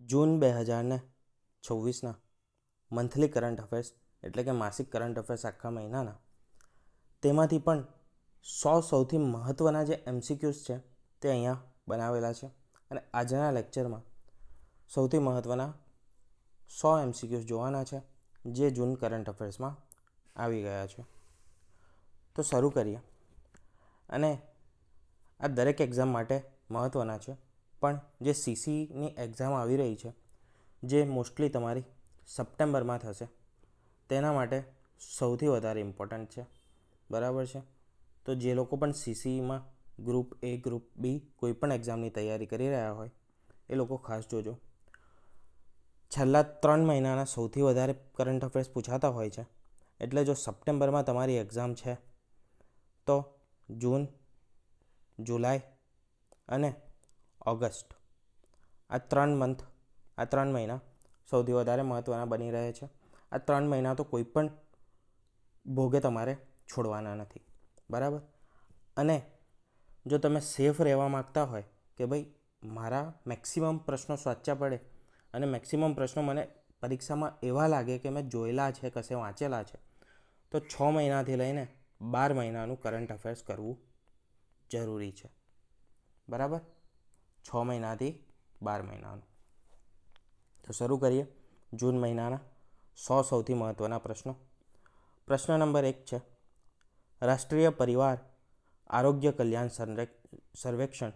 જૂન 2026ના monthly current affairs એટલે કે માસિક કરંટ અફેર્સ આખા મહિનાના તેમાંથી પણ 100 સૌથી મહત્ત્વના જે MCQs છે તે અહીંયા બનાવેલા છે અને આજના લેક્ચરમાં સૌથી મહત્ત્વના 100 MCQs જોવાના છે જે જૂન કરંટ અફેર્સમાં આવી ગયા છે. તો શરૂ કરીએ. અને આ દરેક એક્ઝામ માટે મહત્ત્વના છે, પણ જે CCની એક્ઝામ આવી રહી છે જે મોસ્ટલી તમારી સપ્ટેમ્બરમાં થશે તેના માટે સૌથી વધારે ઇમ્પોર્ટન્ટ છે. બરાબર છે. તો જે લોકો પણ CCમાં ગ્રુપ A ગ્રુપ B કોઈ પણ એક્ઝામની તૈયારી કરી રહ્યા હોય એ લોકો ખાસ જોજો. છેલ્લા 3 મહિનાના સૌથી વધારે કરંટ અફેર્સ પૂછાતા હોય છે, એટલે જો સપ્ટેમ્બરમાં તમારી એક્ઝામ છે તો જૂન, જુલાઈ અને ઓગસ્ટ આ 3 મહિના સૌથી વધારે મહત્ત્વના બની રહે છે. આ 3 મહિના તો કોઈ પણ ભોગે તમારે છોડવાના નથી. બરાબર. અને જો તમે સેફ રહેવા માગતા હોય કે ભાઈ મારા મેક્સિમમ પ્રશ્નો સાચા પડે અને મેક્સિમમ પ્રશ્નો મને પરીક્ષામાં એવા લાગે કે મેં જોયેલા છે, કશે વાંચેલા છે, તો 6 મહિનાથી લઈને 12 મહિનાનું કરંટ અફેર્સ કરવું જરૂરી છે. બરાબર. 6 મહિનાથી 12 મહિનાનું. તો શરૂ કરીએ જૂન મહિનાના 100 સૌથી મહત્ત્વના પ્રશ્નો. પ્રશ્ન નંબર 1 છે, રાષ્ટ્રીય પરિવાર આરોગ્ય કલ્યાણ સર્વેક્ષણ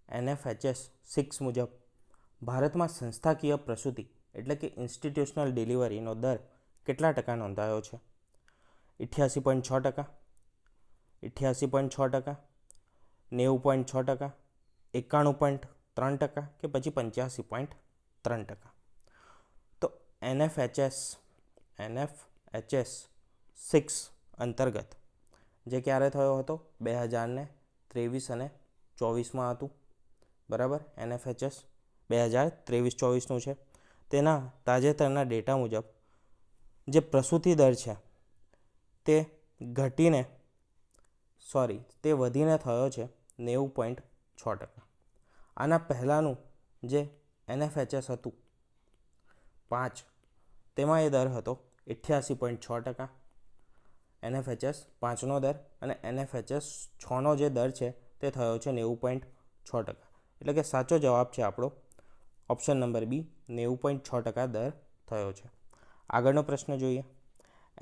NFHS 6 મુજબ ભારતમાં સંસ્થાકીય પ્રસૂતિ એટલે કે ઇન્સ્ટિટ્યુશનલ ડિલિવરીનો દર કેટલા ટકા નોંધાયો છે? 88.6%, 88.6%, 90.6%, 91.3% કે પછી 85.3%. તો NFHS 6 અંતર્ગત જે ક્યારે થયો હતો? 2023 અને 24માં હતું. બરાબર. NFHS 2023-24નું છે. તેના તાજેતરના ડેટા મુજબ જે પ્રસૂતિ દર છે તે વધીને થયો છે 90.6%. આના પહેલાંનું જે NFHS હતું 5 તેમાં એ દર હતો 88.6%. NFHS 5નો દર અને NFHS 6નો જે દર છે તે થયો છે 90.6%. એટલે કે સાચો જવાબ છે આપણો ઓપ્શન નંબર B, 90.6% દર થયો છે. આગળનો પ્રશ્ન જોઈએ.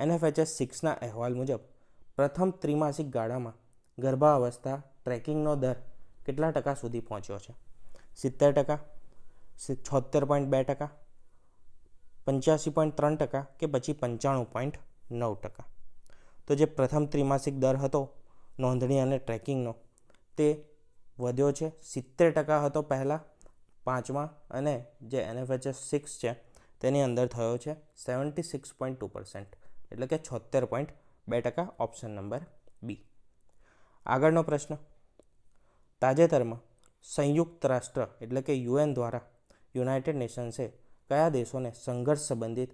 NFHS 6ના અહેવાલ મુજબ પ્રથમ ત્રિમાસિક ગાળામાં ગર્ભાવસ્થા ટ્રેકિંગનો દર કેટલા ટકા સુધી પહોંચ્યો છે? 70%, 76.2%, 85.3% કે પછી 95.9%. તો જે પ્રથમ ત્રિમાસિક દર હતો નોંધણી અને ટ્રેકિંગનો તે વધ્યો છે. 70% હતો પહેલાં 5માં, અને જે NFHS 6 છે તેની અંદર થયો છે 76.2%, એટલે કે 76.2%. Option number B. આગળનો પ્રશ્ન, તાજેતરમાં સંયુક્ત રાષ્ટ્ર એટલે કે UN દ્વારા યુનાઇટેડ નેશન્સે કયા દેશોને સંઘર્ષ સંબંધિત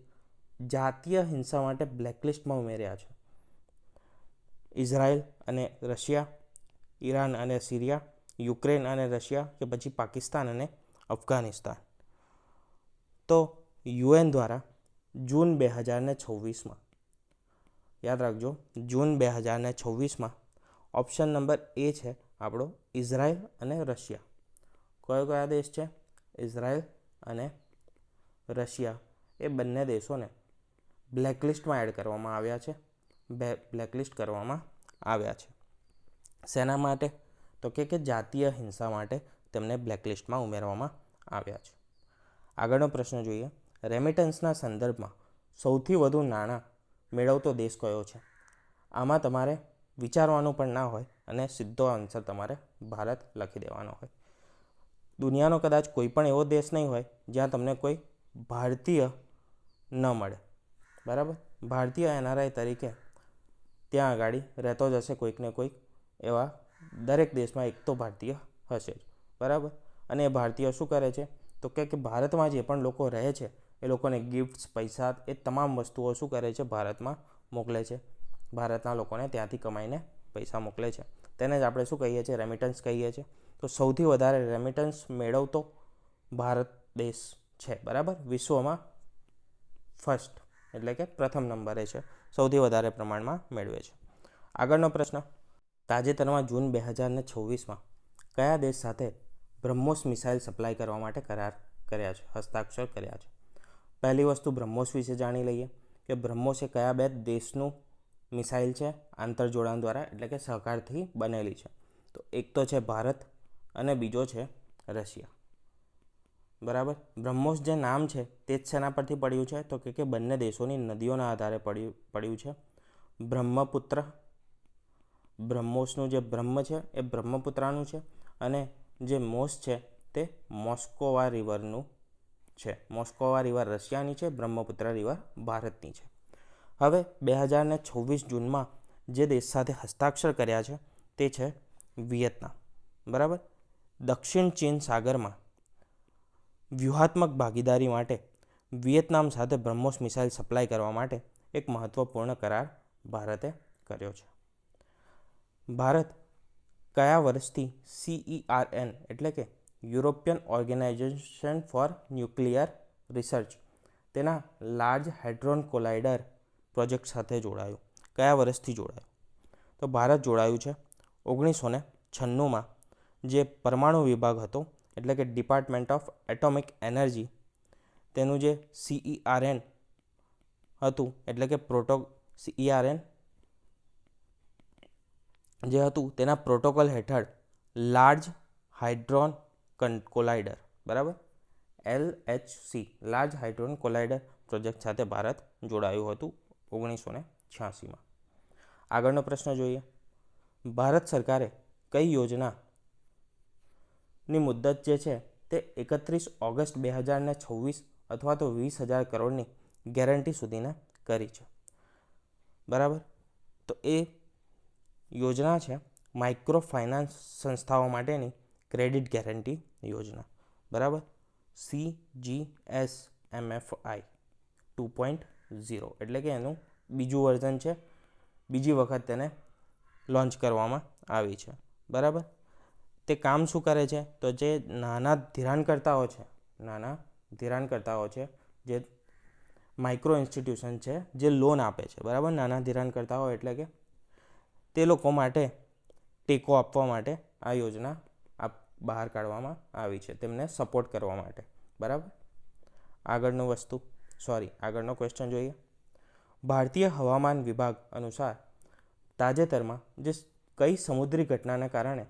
જાતીય હિંસા માટે બ્લેકલિસ્ટમાં ઉમેર્યા છે? ઇઝરાયલ અને રશિયા, ઈરાન અને સિરિયા, યુક્રેન અને રશિયા કે પછી પાકિસ્તાન અને અફઘાનિસ્તાન. તો UN દ્વારા જૂન 2026માં, યાદ રાખજો, જૂન 2026માં ઓપ્શન નંબર A છે આપણો ઇઝરાયલ અને રશિયા. કયા દેશ છે? ઇઝરાયલ અને રશિયા. એ બંને દેશોને બ્લેકલિસ્ટમાં એડ કરવામાં આવ્યા છે. શેના માટે? તો કે જાતીય હિંસા માટે તેમને બ્લેકલિસ્ટમાં ઉમેરવામાં આવ્યા છે. આગળનો પ્રશ્ન જોઈએ. રેમિટન્સના સંદર્ભમાં સૌથી વધુ નાણાં મેળવતો દેશ કયો છે? આમાં તમારે વિચારવાનું પણ ના હોય અને સીધો આન્સર તમારે ભારત લખી દેવાનો હોય. દુનિયાનો કદાચ કોઈ પણ એવો દેશ નહીં હોય જ્યાં તમને કોઈ ભારતીય ન મળે. બરાબર. ભારતીય NRI તરીકે ત્યાં આગળ રહેતો જ હશે કોઈક ને કોઈક. એવા દરેક દેશમાં એક તો ભારતીય હશે જ. બરાબર. અને એ ભારતીય શું કરે છે? તો કે ભારતમાં જે પણ લોકો રહે છે એ લોકોને ગિફ્ટ્સ, પૈસા, એ તમામ વસ્તુઓ શું કરે છે? ભારતમાં મોકલે છે. ભારતના લોકોને ત્યાંથી કમાઈને પૈસા મોકલે છે. તેને જ આપણે શું કહીએ છીએ? રેમિટન્સ કહીએ છીએ. તો સૌથી વધારે રેમિટન્સ મેળવતો ભારત દેશ છે, બરાબર. વિશ્વમાં ફર્સ્ટ એટલે કે પ્રથમ નંબરે છે, સૌથી વધારે પ્રમાણમાં મેળવે છે. આગળનો પ્રશ્ન, તાજેતરમાં જૂન 2026માં કયા દેશ સાથે બ્રહ્મોસ મિસાઇલ સપ્લાય કરવા માટે કરાર કર્યા છે, હસ્તાક્ષર કર્યા છે? પહેલી વસ્તુ બ્રહ્મોસ વિશે જાણી લઈએ કે બ્રહ્મોસ એ કયા બે દેશનું મિસાઇલ છે, આંતરજોડાણ દ્વારા એટલે કે સહકારથી બનેલી છે. તો એક તો છે ભારત અને બીજો છે રશિયા, બરાબર. બ્રહ્મોસ જે નામ છે તે જ શેના પરથી પડ્યું છે, તો કે બંને દેશોની નદીઓના આધારે પડ્યું છે. બ્રહ્મપુત્ર, બ્રહ્મોસનું જે બ્રહ્મ છે એ બ્રહ્મપુત્રાનું છે અને જે મોસ છે તે મોસ્કોવા રિવરનું છે. મોસ્કોવા રિવર રશિયાની છે, બ્રહ્મપુત્ર રિવર ભારતની છે. હવે 2026 જૂનમાં જે દેશ સાથે હસ્તાક્ષર કર્યા છે તે છે વિયેતનામ, બરાબર. દક્ષિણ ચીન સાગરમાં વ્યૂહાત્મક ભાગીદારી માટે વિયેતનામ સાથે બ્રહ્મોસ મિસાઇલ સપ્લાય કરવા માટે એક મહત્વપૂર્ણ કરાર ભારતે કર્યો છે. ભારત કયા વર્ષથી CERN એટલે કે European Organization for Nuclear Research તેના લાર્જ હાઇડ્રોન કોલાઇડર પ્રોજેક્ટ સાથે જોડાયું? કયા વર્ષથી જોડાયું? તો ભારત જોડાયું છે 1996માં, જે પરમાણુ વિભાગ હતો એટલે કે ડિપાર્ટમેન્ટ ઓફ એટોમિક એનર્જી, તેનું જે CERN હતું એટલે કે CERN જે હતું તેના પ્રોટોકોલ હેઠળ લાર્જ હાઇડ્રોન કોલાઇડર, બરાબર, LHC large Hadron Collider project સાથે ભારત જોડાયું હતું 1986માં. આગળનો પ્રશ્ન જોઈએ, ભારત સરકારે કઈ યોજનાની મુદ્દત જે છે તે 31 ઓગસ્ટ 2026 અથવા તો 20,000 કરોડની ગેરંટી સુધીને કરી છે, બરાબર. તો એ યોજના છે માઇક્રો ફાઇનાન્સ સંસ્થાઓ માટેની ક્રેડિટ ગેરંટી યોજના, બરાબર. CGSMFI 2.0 એટલે કે એનું બીજું વર્ઝન છે, બીજી વખત તેને લોન્ચ કરવામાં આવી છે, બરાબર. તે કામ શું કરે છે, તો જે નાના ધિરાણકર્તાઓ છે જે માઇક્રો ઇન્સ્ટિટ્યુશન છે જે લોન આપે છે, બરાબર. નાના ધિરાણકર્તાઓ એટલે કે તે લોકો માટે ટેકો આપવા માટે આ યોજના બહાર કાઢવામાં આવી છે, તેમને સપોર્ટ કરવા માટે, બરાબર. આગળનો ક્વેશ્ચન જોઈએ. ભારતીય હવામાન વિભાગ અનુસાર તાજેતરમાં જે કઈ સમુદ્રી ઘટનાને કારણે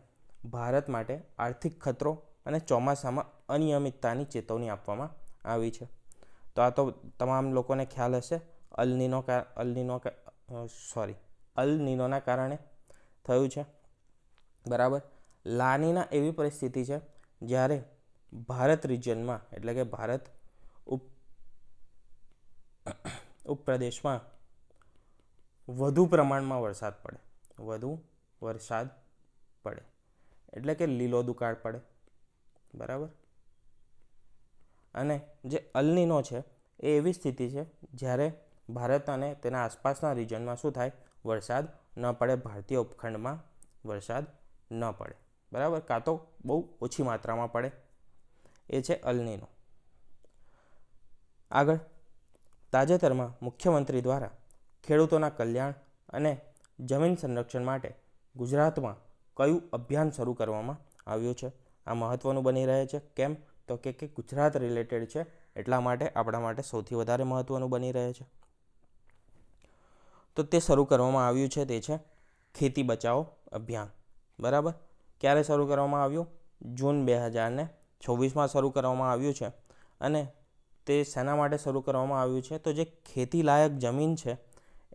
ભારત માટે આર્થિક ખતરો અને ચોમાસામાં અનિયમિતતાની ચેતવણી આપવામાં આવી છે? તો આ તો તમામ લોકોને ખ્યાલ હશે, અલ નીનોના કારણે થયું છે, બરાબર. લાનીના એવી પરિસ્થિતિ છે જ્યારે ભારત રિજનમાં એટલે કે ભારત ઉપપ્રદેશમાં વધુ પ્રમાણમાં વરસાદ પડે એટલે કે લીલો દુકાળ પડે, બરાબર. અને જે અલ નીનો છે એ એવી સ્થિતિ છે જ્યારે ભારત અને તેના આસપાસના રિજનમાં શું થાય, વરસાદ ન પડે, ભારતીય ઉપખંડમાં વરસાદ ન પડે, બરાબર, કાં તો બહુ ઓછી માત્રામાં પડે, એ છે અલ નીનો. આગળ, તાજેતરમાં મુખ્યમંત્રી દ્વારા ખેડૂતોના કલ્યાણ અને જમીન સંરક્ષણ માટે ગુજરાતમાં કયું અભિયાન શરૂ કરવામાં આવ્યું છે? આ મહત્ત્વનું બની રહે છે. કેમ? તો કે ગુજરાત રિલેટેડ છે એટલા માટે આપણા માટે સૌથી વધારે મહત્ત્વનું બની રહે છે. તો તે શરૂ કરવામાં આવ્યું છે તે છે ખેતી બચાવો અભિયાન, બરાબર. ક્યારે શરૂ કરવામાં આવ્યું? જૂન 2026માં શરૂ કરવામાં આવ્યું છે. અને તે શેના માટે શરૂ કરવામાં આવ્યું છે? તો જે ખેતી લાયક જમીન છે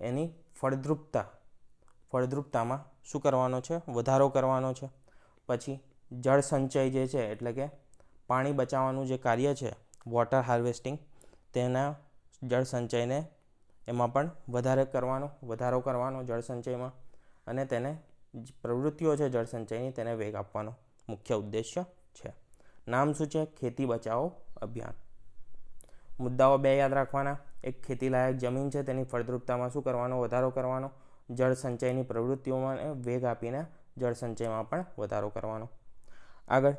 એની ફળદ્રુપતામાં શું કરવાનો છે? વધારો કરવાનો છે. પછી જળ સંચય જે છે એટલે કે પાણી બચાવવાનું જે કાર્ય છે, વોટર હાર્વેસ્ટિંગ, તેના જળ સંચયને એમાં પણ વધારો કરવાનો જળ સંચયમાં, અને તેને પ્રવૃત્તિઓ છે જળ સંચયની તેને વેગ આપવાનો મુખ્ય ઉદ્દેશ્ય છે. નામ શું છે? ખેતી બચાવો અભિયાન. મુદ્દાઓ 2 યાદ રાખવાના. એક, ખેતી લાયક જમીન છે તેની ફળદ્રુપતામાં શું કરવાનો? વધારો કરવાનો. જળ સંચયની પ્રવૃત્તિઓમાં વેગ આપીને જળ સંચયમાં પણ વધારો કરવાનો. આગળ,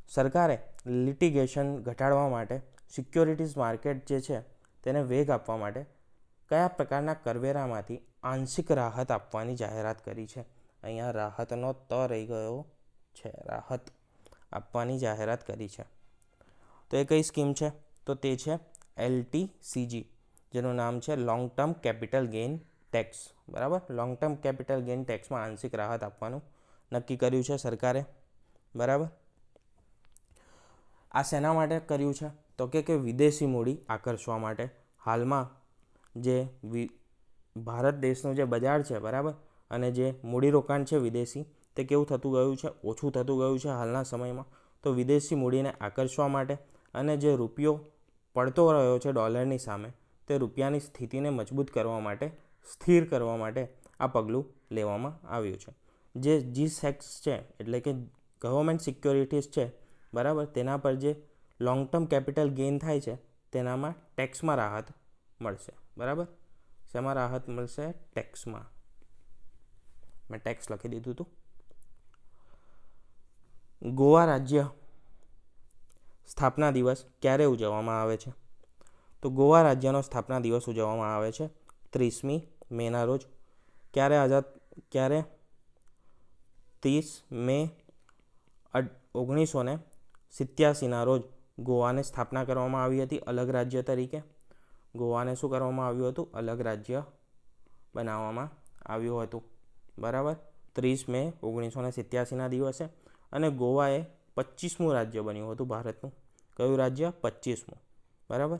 સરકારે લિટિગેશન ઘટાડવા માટે સિક્યોરિટીઝ માર્કેટ જે છે તેને વેગ આપવા માટે કયા પ્રકારના કરવેરામાંથી આંશિક રાહત આપવાની જાહેરાત કરી છે? અહીંયા રાહતનો ત રહી ગયો છે, રાહત આપવાની જાહેરાત કરી છે. તો એ કઈ સ્કીમ છે? તો તે છે LTCG, જેનું નામ છે long term capital gain tax. બરાબર, લોંગ ટર્મ કેપિટલ ગેઇન ટેક્સમાં આંશિક રાહત આપવાનું નક્કી કર્યું છે સરકારે. બરાબર, આ શેના માટે કર્યું છે? તો કે વિદેશી મૂડી આકર્ષવા માટે. હાલમાં જે ભારત દેશનું જે બજાર છે, બરાબર, અને જે મૂડીરોકાણ છે વિદેશી, તે કેવું થતું ગયું છે? ઓછું થતું ગયું છે હાલના સમયમાં. તો વિદેશી મૂડીને આકર્ષવા માટે અને જે રૂપિયો પડતો રહ્યો છે ડોલરની સામે, તે રૂપિયાની સ્થિતિને મજબૂત કરવા માટે, સ્થિર કરવા માટે આ પગલું લેવામાં આવ્યું છે. જે G-SECs છે, એટલે કે ગવર્મેન્ટ સિક્યોરિટીઝ છે, બરાબર, તેના પર જે લોંગ ટર્મ કેપિટલ ગેઇન થાય છે તેનામાં ટેક્સમાં રાહત મળશે. બરાબર, શેમાં રાહત મળશે? ટેક્સમાં. મેં ટેક્સ લખી દીધું હતું. ગોવા રાજ્ય સ્થાપના દિવસ ક્યારે ઉજવવામાં આવે છે? તો ગોવા રાજ્યનો સ્થાપના દિવસ ઉજવવામાં આવે છે 30મી મેના રોજ. ક્યારે 30 મે 1987ના રોજ ગોવાને સ્થાપના કરવામાં આવી હતી અલગ રાજ્ય તરીકે. ગોવાને શું કરવામાં આવ્યું હતું? અલગ રાજ્ય બનાવવામાં આવ્યું હતું. બરાબર, 30 મે 1987ના દિવસે. અને ગોવા એ 25મું રાજ્ય બન્યું હતું ભારતનું. કયું રાજ્ય? 25મું. બરાબર,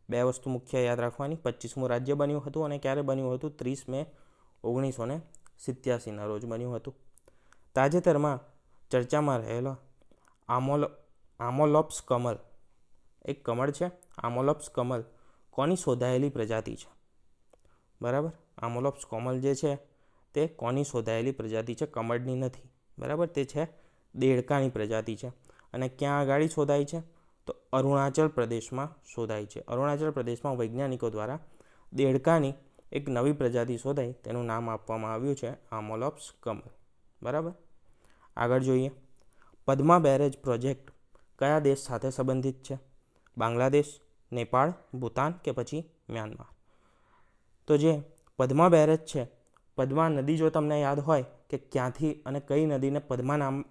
બે વસ્તુ મુખ્ય યાદ રાખવાની. 25મું રાજ્ય બન્યું હતું અને ક્યારે બન્યું હતું? 30 મે 1987ના રોજ બન્યું હતું. તાજેતરમાં ચર્ચામાં રહેલા આમોલોપ્સ કમલ, એક કમળ છે, આમોલોપ્સ કમલ કોની શોધાયેલી પ્રજાતિ છે? બરાબર, આમોલોપ્સ કમલ જે છે તે કોની શોધાયેલી પ્રજાતિ છે? કમળની નથી. બરાબર, તે છે દેડકાની પ્રજાતિ છે. અને ક્યાં આગળ શોધાય છે? તો અરુણાચલ પ્રદેશમાં શોધાય છે. અરુણાચલ પ્રદેશમાં વૈજ્ઞાનિકો દ્વારા દેડકાની એક નવી પ્રજાતિ શોધાઈ, તેનું નામ આપવામાં આવ્યું છે આમોલોપ્સ કમલ. બરાબર, આગળ જોઈએ. પદ્મા બેરેજ પ્રોજેક્ટ કયા દેશ સાથે સંબંધિત છે? બાંગ્લાદેશ, નેપાળ, ભૂતાન કે પછી મ્યાનમાર? તો જે પદ્મા બેરેજ છે, પદ્મા નદી જો તમને યાદ હોય કે ક્યાંથી અને કઈ નદીને પદ્મા નામ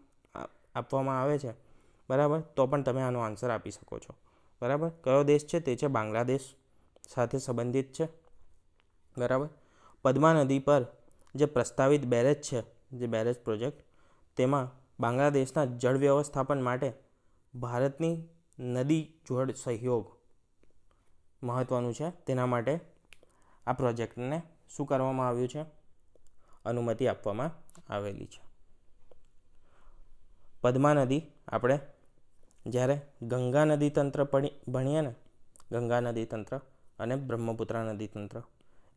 આપવામાં આવે છે, બરાબર, તો પણ તમે આનો આન્સર આપી શકો છો. બરાબર, કયો દેશ છે? તે છે બાંગ્લાદેશ સાથે સંબંધિત છે. બરાબર, પદ્મા નદી પર જે પ્રસ્તાવિત બેરેજ છે, જે બેરેજ પ્રોજેક્ટ, તેમાં બાંગ્લાદેશના જળ વ્યવસ્થાપન માટે ભારતની નદી જોડ સહયોગ મહત્ત્વનું છે. તેના માટે આ પ્રોજેક્ટને શું કરવામાં આવ્યું છે? અનુમતિ આપવામાં આવેલી છે. પદ્મા નદી આપણે જ્યારે ગંગા નદી તંત્ર ભણીએ ને, ગંગા નદી તંત્ર અને બ્રહ્મપુત્રા નદી તંત્ર,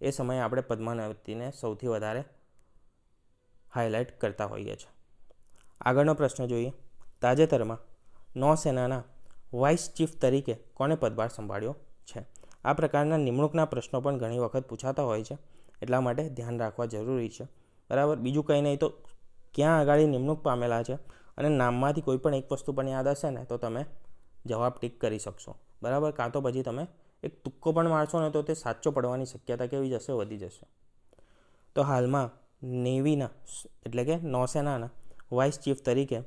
એ સમયે આપણે પદ્મા નદીને સૌથી વધારે હાઇલાઇટ કરતા હોઈએ છીએ. આગળનો પ્રશ્ન જોઈએ. તાજેતરમાં નૌસેનાના વાઇસ ચીફ તરીકે કોણે પદભાર સંભાળ્યો છે? આ પ્રકારના નિમણૂકના પ્રશ્નો પણ ઘણી વખત પૂછાતા હોય છે, એટલા માટે ધ્યાન રાખવા જરૂરી છે. બરાબર, બીજું કંઈ નહીં તો ક્યાં આગળ નિમણૂક પામેલા છે અને નામમાંથી કોઈ પણ એક વસ્તુ પણ યાદ હશે ને તો તમે જવાબ ટીક કરી શકશો. બરાબર, કાં તો પછી તમે એક તુક્કો પણ મારશો ને તો તે સાચો પડવાની શક્યતા કેવી જશે? વધી જશે. તો હાલમાં નેવીના એટલે કે નૌસેનાના વાઇસ ચીફ તરીકે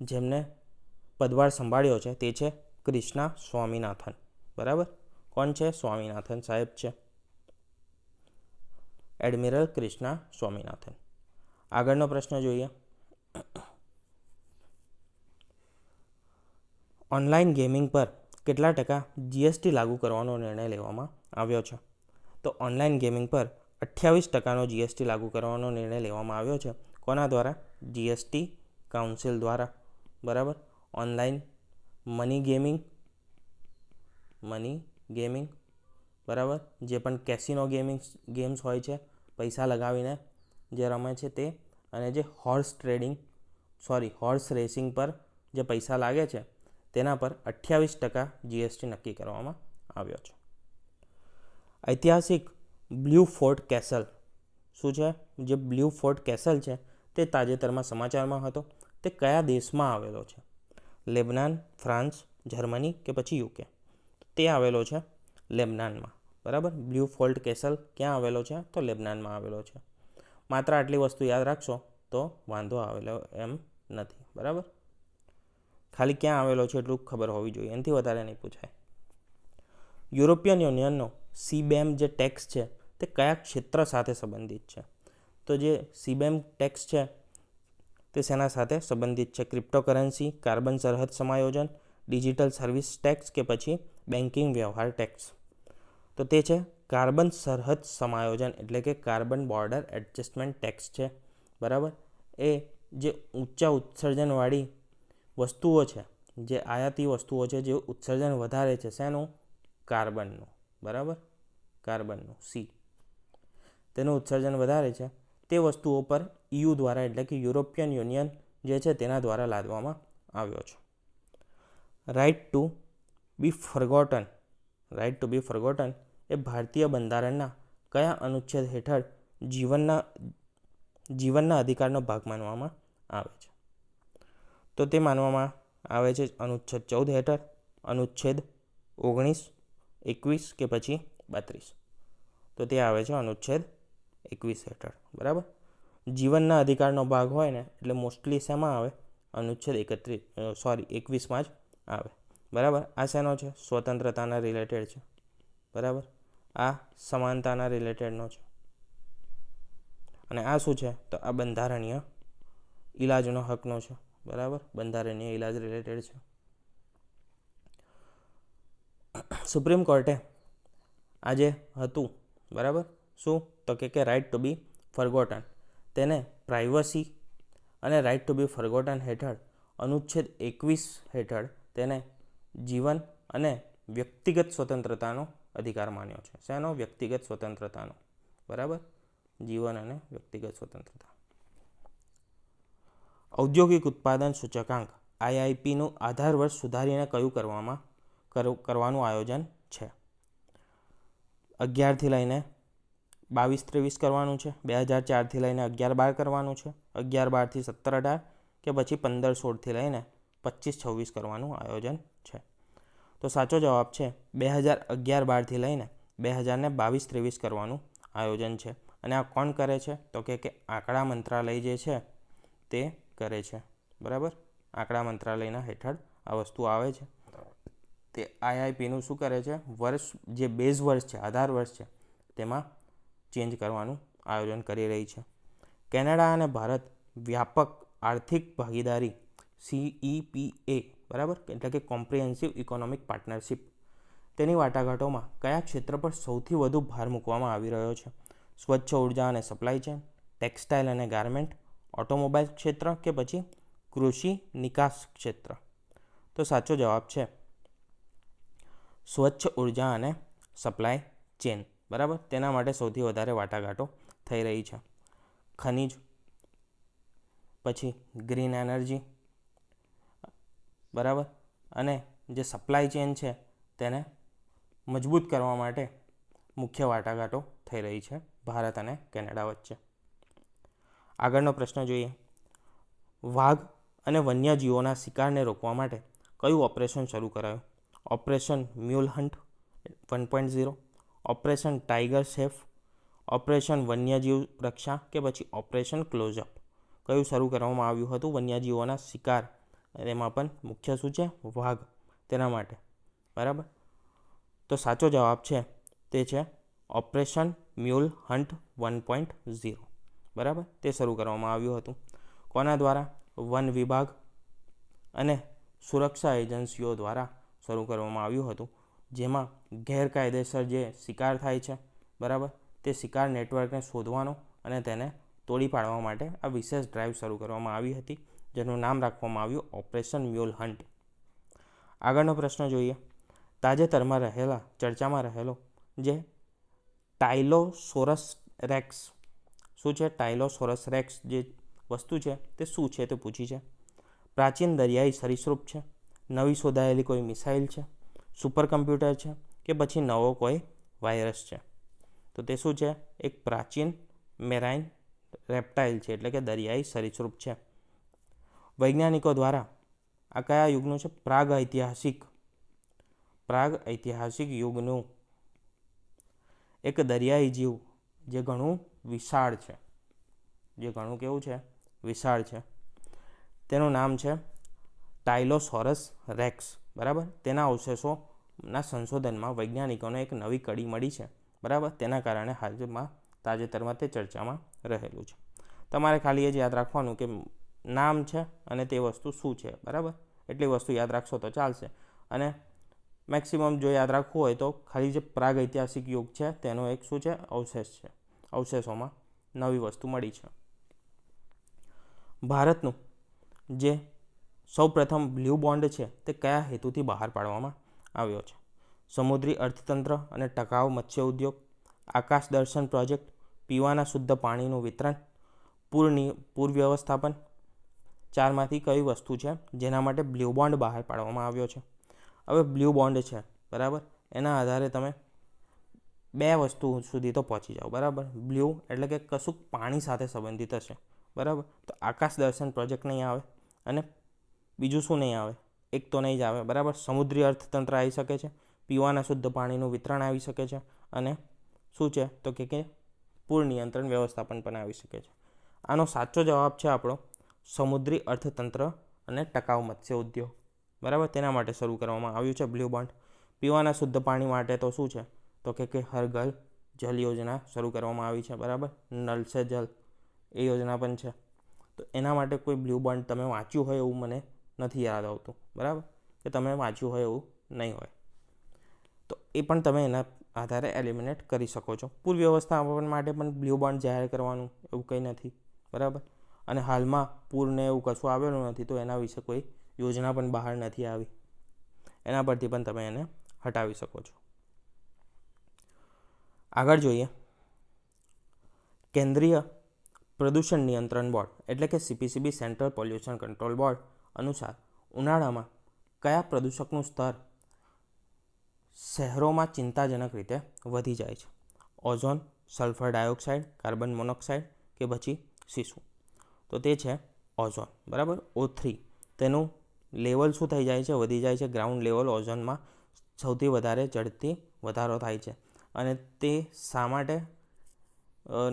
જેમને પદભાર સંભાળ્યો છે તે છે કૃષ્ણા સ્વામીનાથન. બરાબર, કોણ છે? સ્વામીનાથન સાહેબ છે, એડમિરલ કૃષ્ણા સ્વામીનાથન. આગળનો પ્રશ્ન જોઈએ. ઓનલાઈન ગેમિંગ પર કેટલા ટકા GST લાગુ કરવાનો નિર્ણય લેવામાં આવ્યો છે? તો ઓનલાઈન ગેમિંગ પર 28% GST લાગુ કરવાનો નિર્ણય લેવામાં આવ્યો છે. કોના દ્વારા? GST કાઉન્સિલ દ્વારા. બરાબર, ઓનલાઈન મની ગેમિંગ, બરાબર, જે પણ કેસિનો ગેમ્સ હોય છે, પૈસા લગાવીને જે રમે છે તે, અને જે હોર્સ રેસિંગ પર જે પૈસા લાગે છે તેના પર 28% GST નક્કી કરવામાં આવ્યો છે. ઐતિહાસિક બ્લુ ફોર્ટ કેસલ શું છે? જે બ્લુ ફોર્ટ કેસલ છે તે તાજેતરમાં સમાચારમાં હતો. તે કયા દેશમાં આવેલો છે? લેબનાન, ફ્રાન્સ, જર્મની કે પછી યુકે? તે આવેલો છે લેબનાનમાં. બરાબર. બ્લુ ફોલ્ટ કેસલ ક્યાં આવેલો છે? તો લેબનાનમાં આવેલો છે. માત્ર આટલી વસ્તુ યાદ રાખશો તો વાંધો આવેલો એમ નથી. બરાબર. ખાલી ક્યાં આવેલો છે એટલું ખબર હોવી જોઈએ, એનાથી વધારે નહીં પૂછાય. યુરોપિયન યુનિયનનો સીબેમ જે ટેક્સ છે તે કયા ક્ષેત્ર સાથે સંબંધિત છે? તો જે સીબેમ ટેક્સ છે તે શેના સાથે સંબંધિત છે? ક્રિપ્ટોકરન્સી, કાર્બન સરહદ સમાયોજન, ડિજિટલ સર્વિસ ટેક્સ કે પછી બેન્કિંગ વ્યવહાર ટેક્સ? તો તે છે કાર્બન સરહદ સમાયોજન, એટલે કે કાર્બન બોર્ડર એડજસ્ટમેન્ટ ટેક્સ છે. બરાબર. એ જે ઊંચા ઉત્સર્જનવાળી વસ્તુઓ છે, જે આયાતી વસ્તુઓ છે, જે ઉત્સર્જન વધારે છે, શેનું? કાર્બનનું. બરાબર. કાર્બનનું સી, તેનું ઉત્સર્જન વધારે છે, તે વસ્તુઓ પર EU દ્વારા, એટલે કે યુરોપિયન યુનિયન જે છે તેના દ્વારા લાદવામાં આવ્યો છે. Right to be forgotten, right to be forgotten એ ભારતીય બંધારણના કયા અનુચ્છેદ હેઠળ જીવનના અધિકારનો ભાગ માનવામાં આવે છે? તો તે માનવામાં આવે છે અનુચ્છેદ 14 હેઠળ, અનુચ્છેદ 19, 21 કે પછી 32? તો તે આવે છે અનુચ્છેદ 21 હેઠળ. બરાબર. જીવનના અધિકારનો ભાગ હોય ને એટલે મોસ્ટલી શેમાં આવે? અનુચ્છેદ 21માં જ આવે. બરાબર. આ શેનો છે? સ્વતંત્રતાના રિલેટેડ છે. બરાબર. આ સમાનતાના રિલેટેડનો છે. અને આ શું છે? તો આ બંધારણીય ઇલાજનો હકનો છે. બરાબર. બંધારણીય ઇલાજ રિલેટેડ છે. સુપ્રીમ કોર્ટે આજે હતું, બરાબર, શું? તો કે રાઇટ ટુ બી ફોરગોટન તેને પ્રાઇવસી અને રાઇટ ટુ બી ફોરગોટન હેઠળ અનુચ્છેદ 21 હેઠળ તેને જીવન અને વ્યક્તિગત સ્વતંત્રતાનો અધિકાર માન્યો છે. શેનો? વ્યક્તિગત સ્વતંત્રતાનો. બરાબર. જીવન અને વ્યક્તિગત સ્વતંત્રતા. ઔદ્યોગિક ઉત્પાદન સૂચકાંક IIPનું આધાર વર્ષ સુધારીને કયું કરવાનું આયોજન છે? 11થી લઈને 22-23 કરવાનું છે, 2004થી લઈને 11-12 કરવાનું છે, 11-12થી 17-18 કે પછી 15-16થી લઈને 25-26 કરવાનું આયોજન છે? તો સાચો જવાબ છે 2011-12થી લઈને 2022-23 કરવાનું આયોજન છે. અને આ કોણ કરે છે? તો કે આંકડા મંત્રાલય જે છે તે કરે છે. બરાબર. આંકડા મંત્રાલયના હેઠળ આ વસ્તુ આવે છે. તે IIPનું શું કરે છે? વર્ષ, જે બેઝ વર્ષ છે, આધાર વર્ષ છે, તેમાં ચેન્જ કરવાનું આયોજન કરી રહી છે. કેનેડા અને ભારત વ્યાપક આર્થિક ભાગીદારી CEPA, બરાબર, એટલે કે કોમ્પ્રિહેન્સિવ ઇકોનોમિક પાર્ટનરશિપ, તેની વાટાઘાટોમાં કયા ક્ષેત્ર પર સૌથી વધુ ભાર મૂકવામાં આવી રહ્યો છે? સ્વચ્છ ઉર્જા અને સપ્લાય ચેન, ટેક્સટાઇલ અને ગાર્મેન્ટ, ઓટોમોબાઈલ ક્ષેત્ર કે પછી કૃષિ નિકાસ ક્ષેત્ર? તો સાચો જવાબ છે સ્વચ્છ ઉર્જા અને સપ્લાય ચેન. બરાબર. તેના માટે સૌથી વધારે વાટાઘાટો થઈ રહી છે. ખનિજ, પછી ગ્રીન એનર્જી, બરાબર, અને જે સપ્લાય ચેન છે તેને મજબૂત કરવા માટે મુખ્ય વાટાઘાટો થઈ રહી છે ભારત અને કેનેડા વચ્ચે. આગળનો પ્રશ્ન જોઈએ. વાઘ અને વન્યજીવોના શિકારને રોકવા માટે કયું ઓપરેશન શરૂ કરાયું? Operation mule hunt 1.0, operation tiger safe, operation Vanyajeev Raksha કે પછી ઓપરેશન ક્લોઝઅપ? કયું શરૂ કરવામાં આવ્યું હતું વન્યજીવોના શિકાર? એમાં પણ મુખ્ય શું છે? વાઘ. તેના માટે. બરાબર. તો સાચો જવાબ છે તે છે ઓપરેશન મ્યુલ હન્ટ 1.0. બરાબર. તે શરૂ કરવામાં આવ્યું હતું. કોના દ્વારા? વન વિભાગ અને સુરક્ષા એજન્સીઓ દ્વારા શરૂ કરવામાં આવ્યું હતું, જેમાં ગેરકાયદેસર જે શિકાર થાય છે, બરાબર, તે શિકાર નેટવર્કને શોધવાનો અને તેને તોડી પાડવા માટે આ વિશેષ ડ્રાઈવ શરૂ કરવામાં આવી હતી, જેનું નામ રાખવામાં આવ્યું ઓપરેશન મ્યુલ હન્ટ. આગળનો પ્રશ્ન જોઈએ. તાજેતરમાં ચર્ચામાં રહેલો જે ટાઇલોસોરસ રેક્સ, શું છે? ટાઇલોસોરસ રેક્સ જે વસ્તુ છે તે શું છે તે પૂછી છે. પ્રાચીન દરિયાઈ સરીસૃપ છે, નવી શોધાયેલી કોઈ મિસાઇલ છે, સુપર કમ્પ્યુટર છે કે પછી નવો કોઈ વાયરસ છે? તો તે શું છે? એક પ્રાચીન મેરાઇન રેપ્ટાઇલ છે, એટલે કે દરિયાઈ સરીસૃપ છે. વૈજ્ઞાનિકો દ્વારા આ કયા યુગનું છે? પ્રાગ ઐતિહાસિક યુગનું એક દરિયાઈ જીવ જે ઘણું વિશાળ છે, જે ઘણું કેવું છે? વિશાળ છે. તેનું નામ છે ટાઇલોસોરસ રેક્સ. બરાબર. તેના અવશેષોના સંશોધનમાં વૈજ્ઞાનિકોને એક નવી કડી મળી છે. બરાબર. તેના કારણે હાલમાં તાજેતરમાં તે ચર્ચામાં રહેલું છે. તમારે ખાલી એ જ યાદ રાખવાનું કે નામ છે અને તે વસ્તુ શું છે. બરાબર. એટલી વસ્તુ યાદ રાખશો તો ચાલશે. અને મેક્સિમમ જો યાદ રાખવું હોય તો ખાલી જે પ્રાગ ઐતિહાસિક યુગ છે તેનો એક શું છે? અવશેષ છે. અવશેષોમાં નવી વસ્તુ મળી છે. ભારતનું જે સૌપ્રથમ બ્લુ બોન્ડ છે તે કયા હેતુથી બહાર પાડવામાં આવ્યો છે? સમુદ્રી અર્થતંત્ર અને ટકાઉ મત્સ્ય ઉદ્યોગ, આકાશ દર્શન પ્રોજેક્ટ, પીવાના શુદ્ધ પાણીનું વિતરણ, પૂર વ્યવસ્થાપન. ચારમાંથી કઈ વસ્તુ છે જેના માટે બ્લુ બોન્ડ બહાર પાડવામાં આવ્યો છે? હવે બ્લુ બોન્ડ છે, બરાબર, એના આધારે તમે બે વસ્તુ સુધી તો પહોંચી જાઓ. બરાબર. બ્લુ એટલે કે કશુંક પાણી સાથે સંબંધિત હશે. બરાબર. તો આકાશ દર્શન પ્રોજેક્ટ નહીં આવે. અને બીજું શું નહીં આવે? એક તો નહીં જ આવે. બરાબર. સમુદ્રી અર્થતંત્ર આવી શકે છે, પીવાના શુદ્ધ પાણીનું વિતરણ આવી શકે છે, અને શું છે તો કે પૂર નિયંત્રણ વ્યવસ્થાપન પણ આવી શકે છે. આનો સાચો જવાબ છે આપણો સમુદ્રી અર્થતંત્ર અને ટકાઉ મત્સ્ય ઉદ્યોગ. બરાબર. તેના માટે શરૂ કરવામાં આવ્યું છે બ્લુ બોન્ડ. પીવાના શુદ્ધ પાણી માટે તો શું છે તો કે હર ઘર જલ યોજના શરૂ કરવામાં આવી છે. બરાબર. નલ સે જલ એ યોજના પણ છે. તો એના માટે કોઈ બ્લુ બોન્ડ તમે વાંચ્યું હોય એવું મને નથી યાદ આવતું. બરાબર. કે તમે વાંચ્યું હોય એવું નહીં હોય, તો એ પણ તમે એના આધારે એલિમિનેટ કરી શકો છો. પૂર વ્યવસ્થાપન માટે પણ બ્લુ બોન્ડ જાહેર કરવાનું એવું કંઈ નથી. બરાબર. અને હાલમાં પૂરને એવું કશું આવેલું નથી, તો એના વિશે કોઈ યોજના પણ બહાર નથી આવી. એના પરથી પણ તમે એને હટાવી શકો છો. આગળ જોઈએ. કેન્દ્રીય પ્રદૂષણ નિયંત્રણ બોર્ડ એટલે કે CPCB central pollution control board અનુસાર ઉનાળામાં કયા પ્રદૂષકનું સ્તર શહેરોમાં ચિંતાજનક રીતે વધી જાય છે? Ozone, sulphur dioxide, carbon monoxide કે પછી સીસું? તો તે છે ઓઝોન. બરાબર. O3 તેનું લેવલ શું થઈ જાય છે? વધી જાય છે. ગ્રાઉન્ડ લેવલ ઓઝોનમાં સૌથી વધારે ઝડપથી વધારો થાય છે. અને તે શા માટે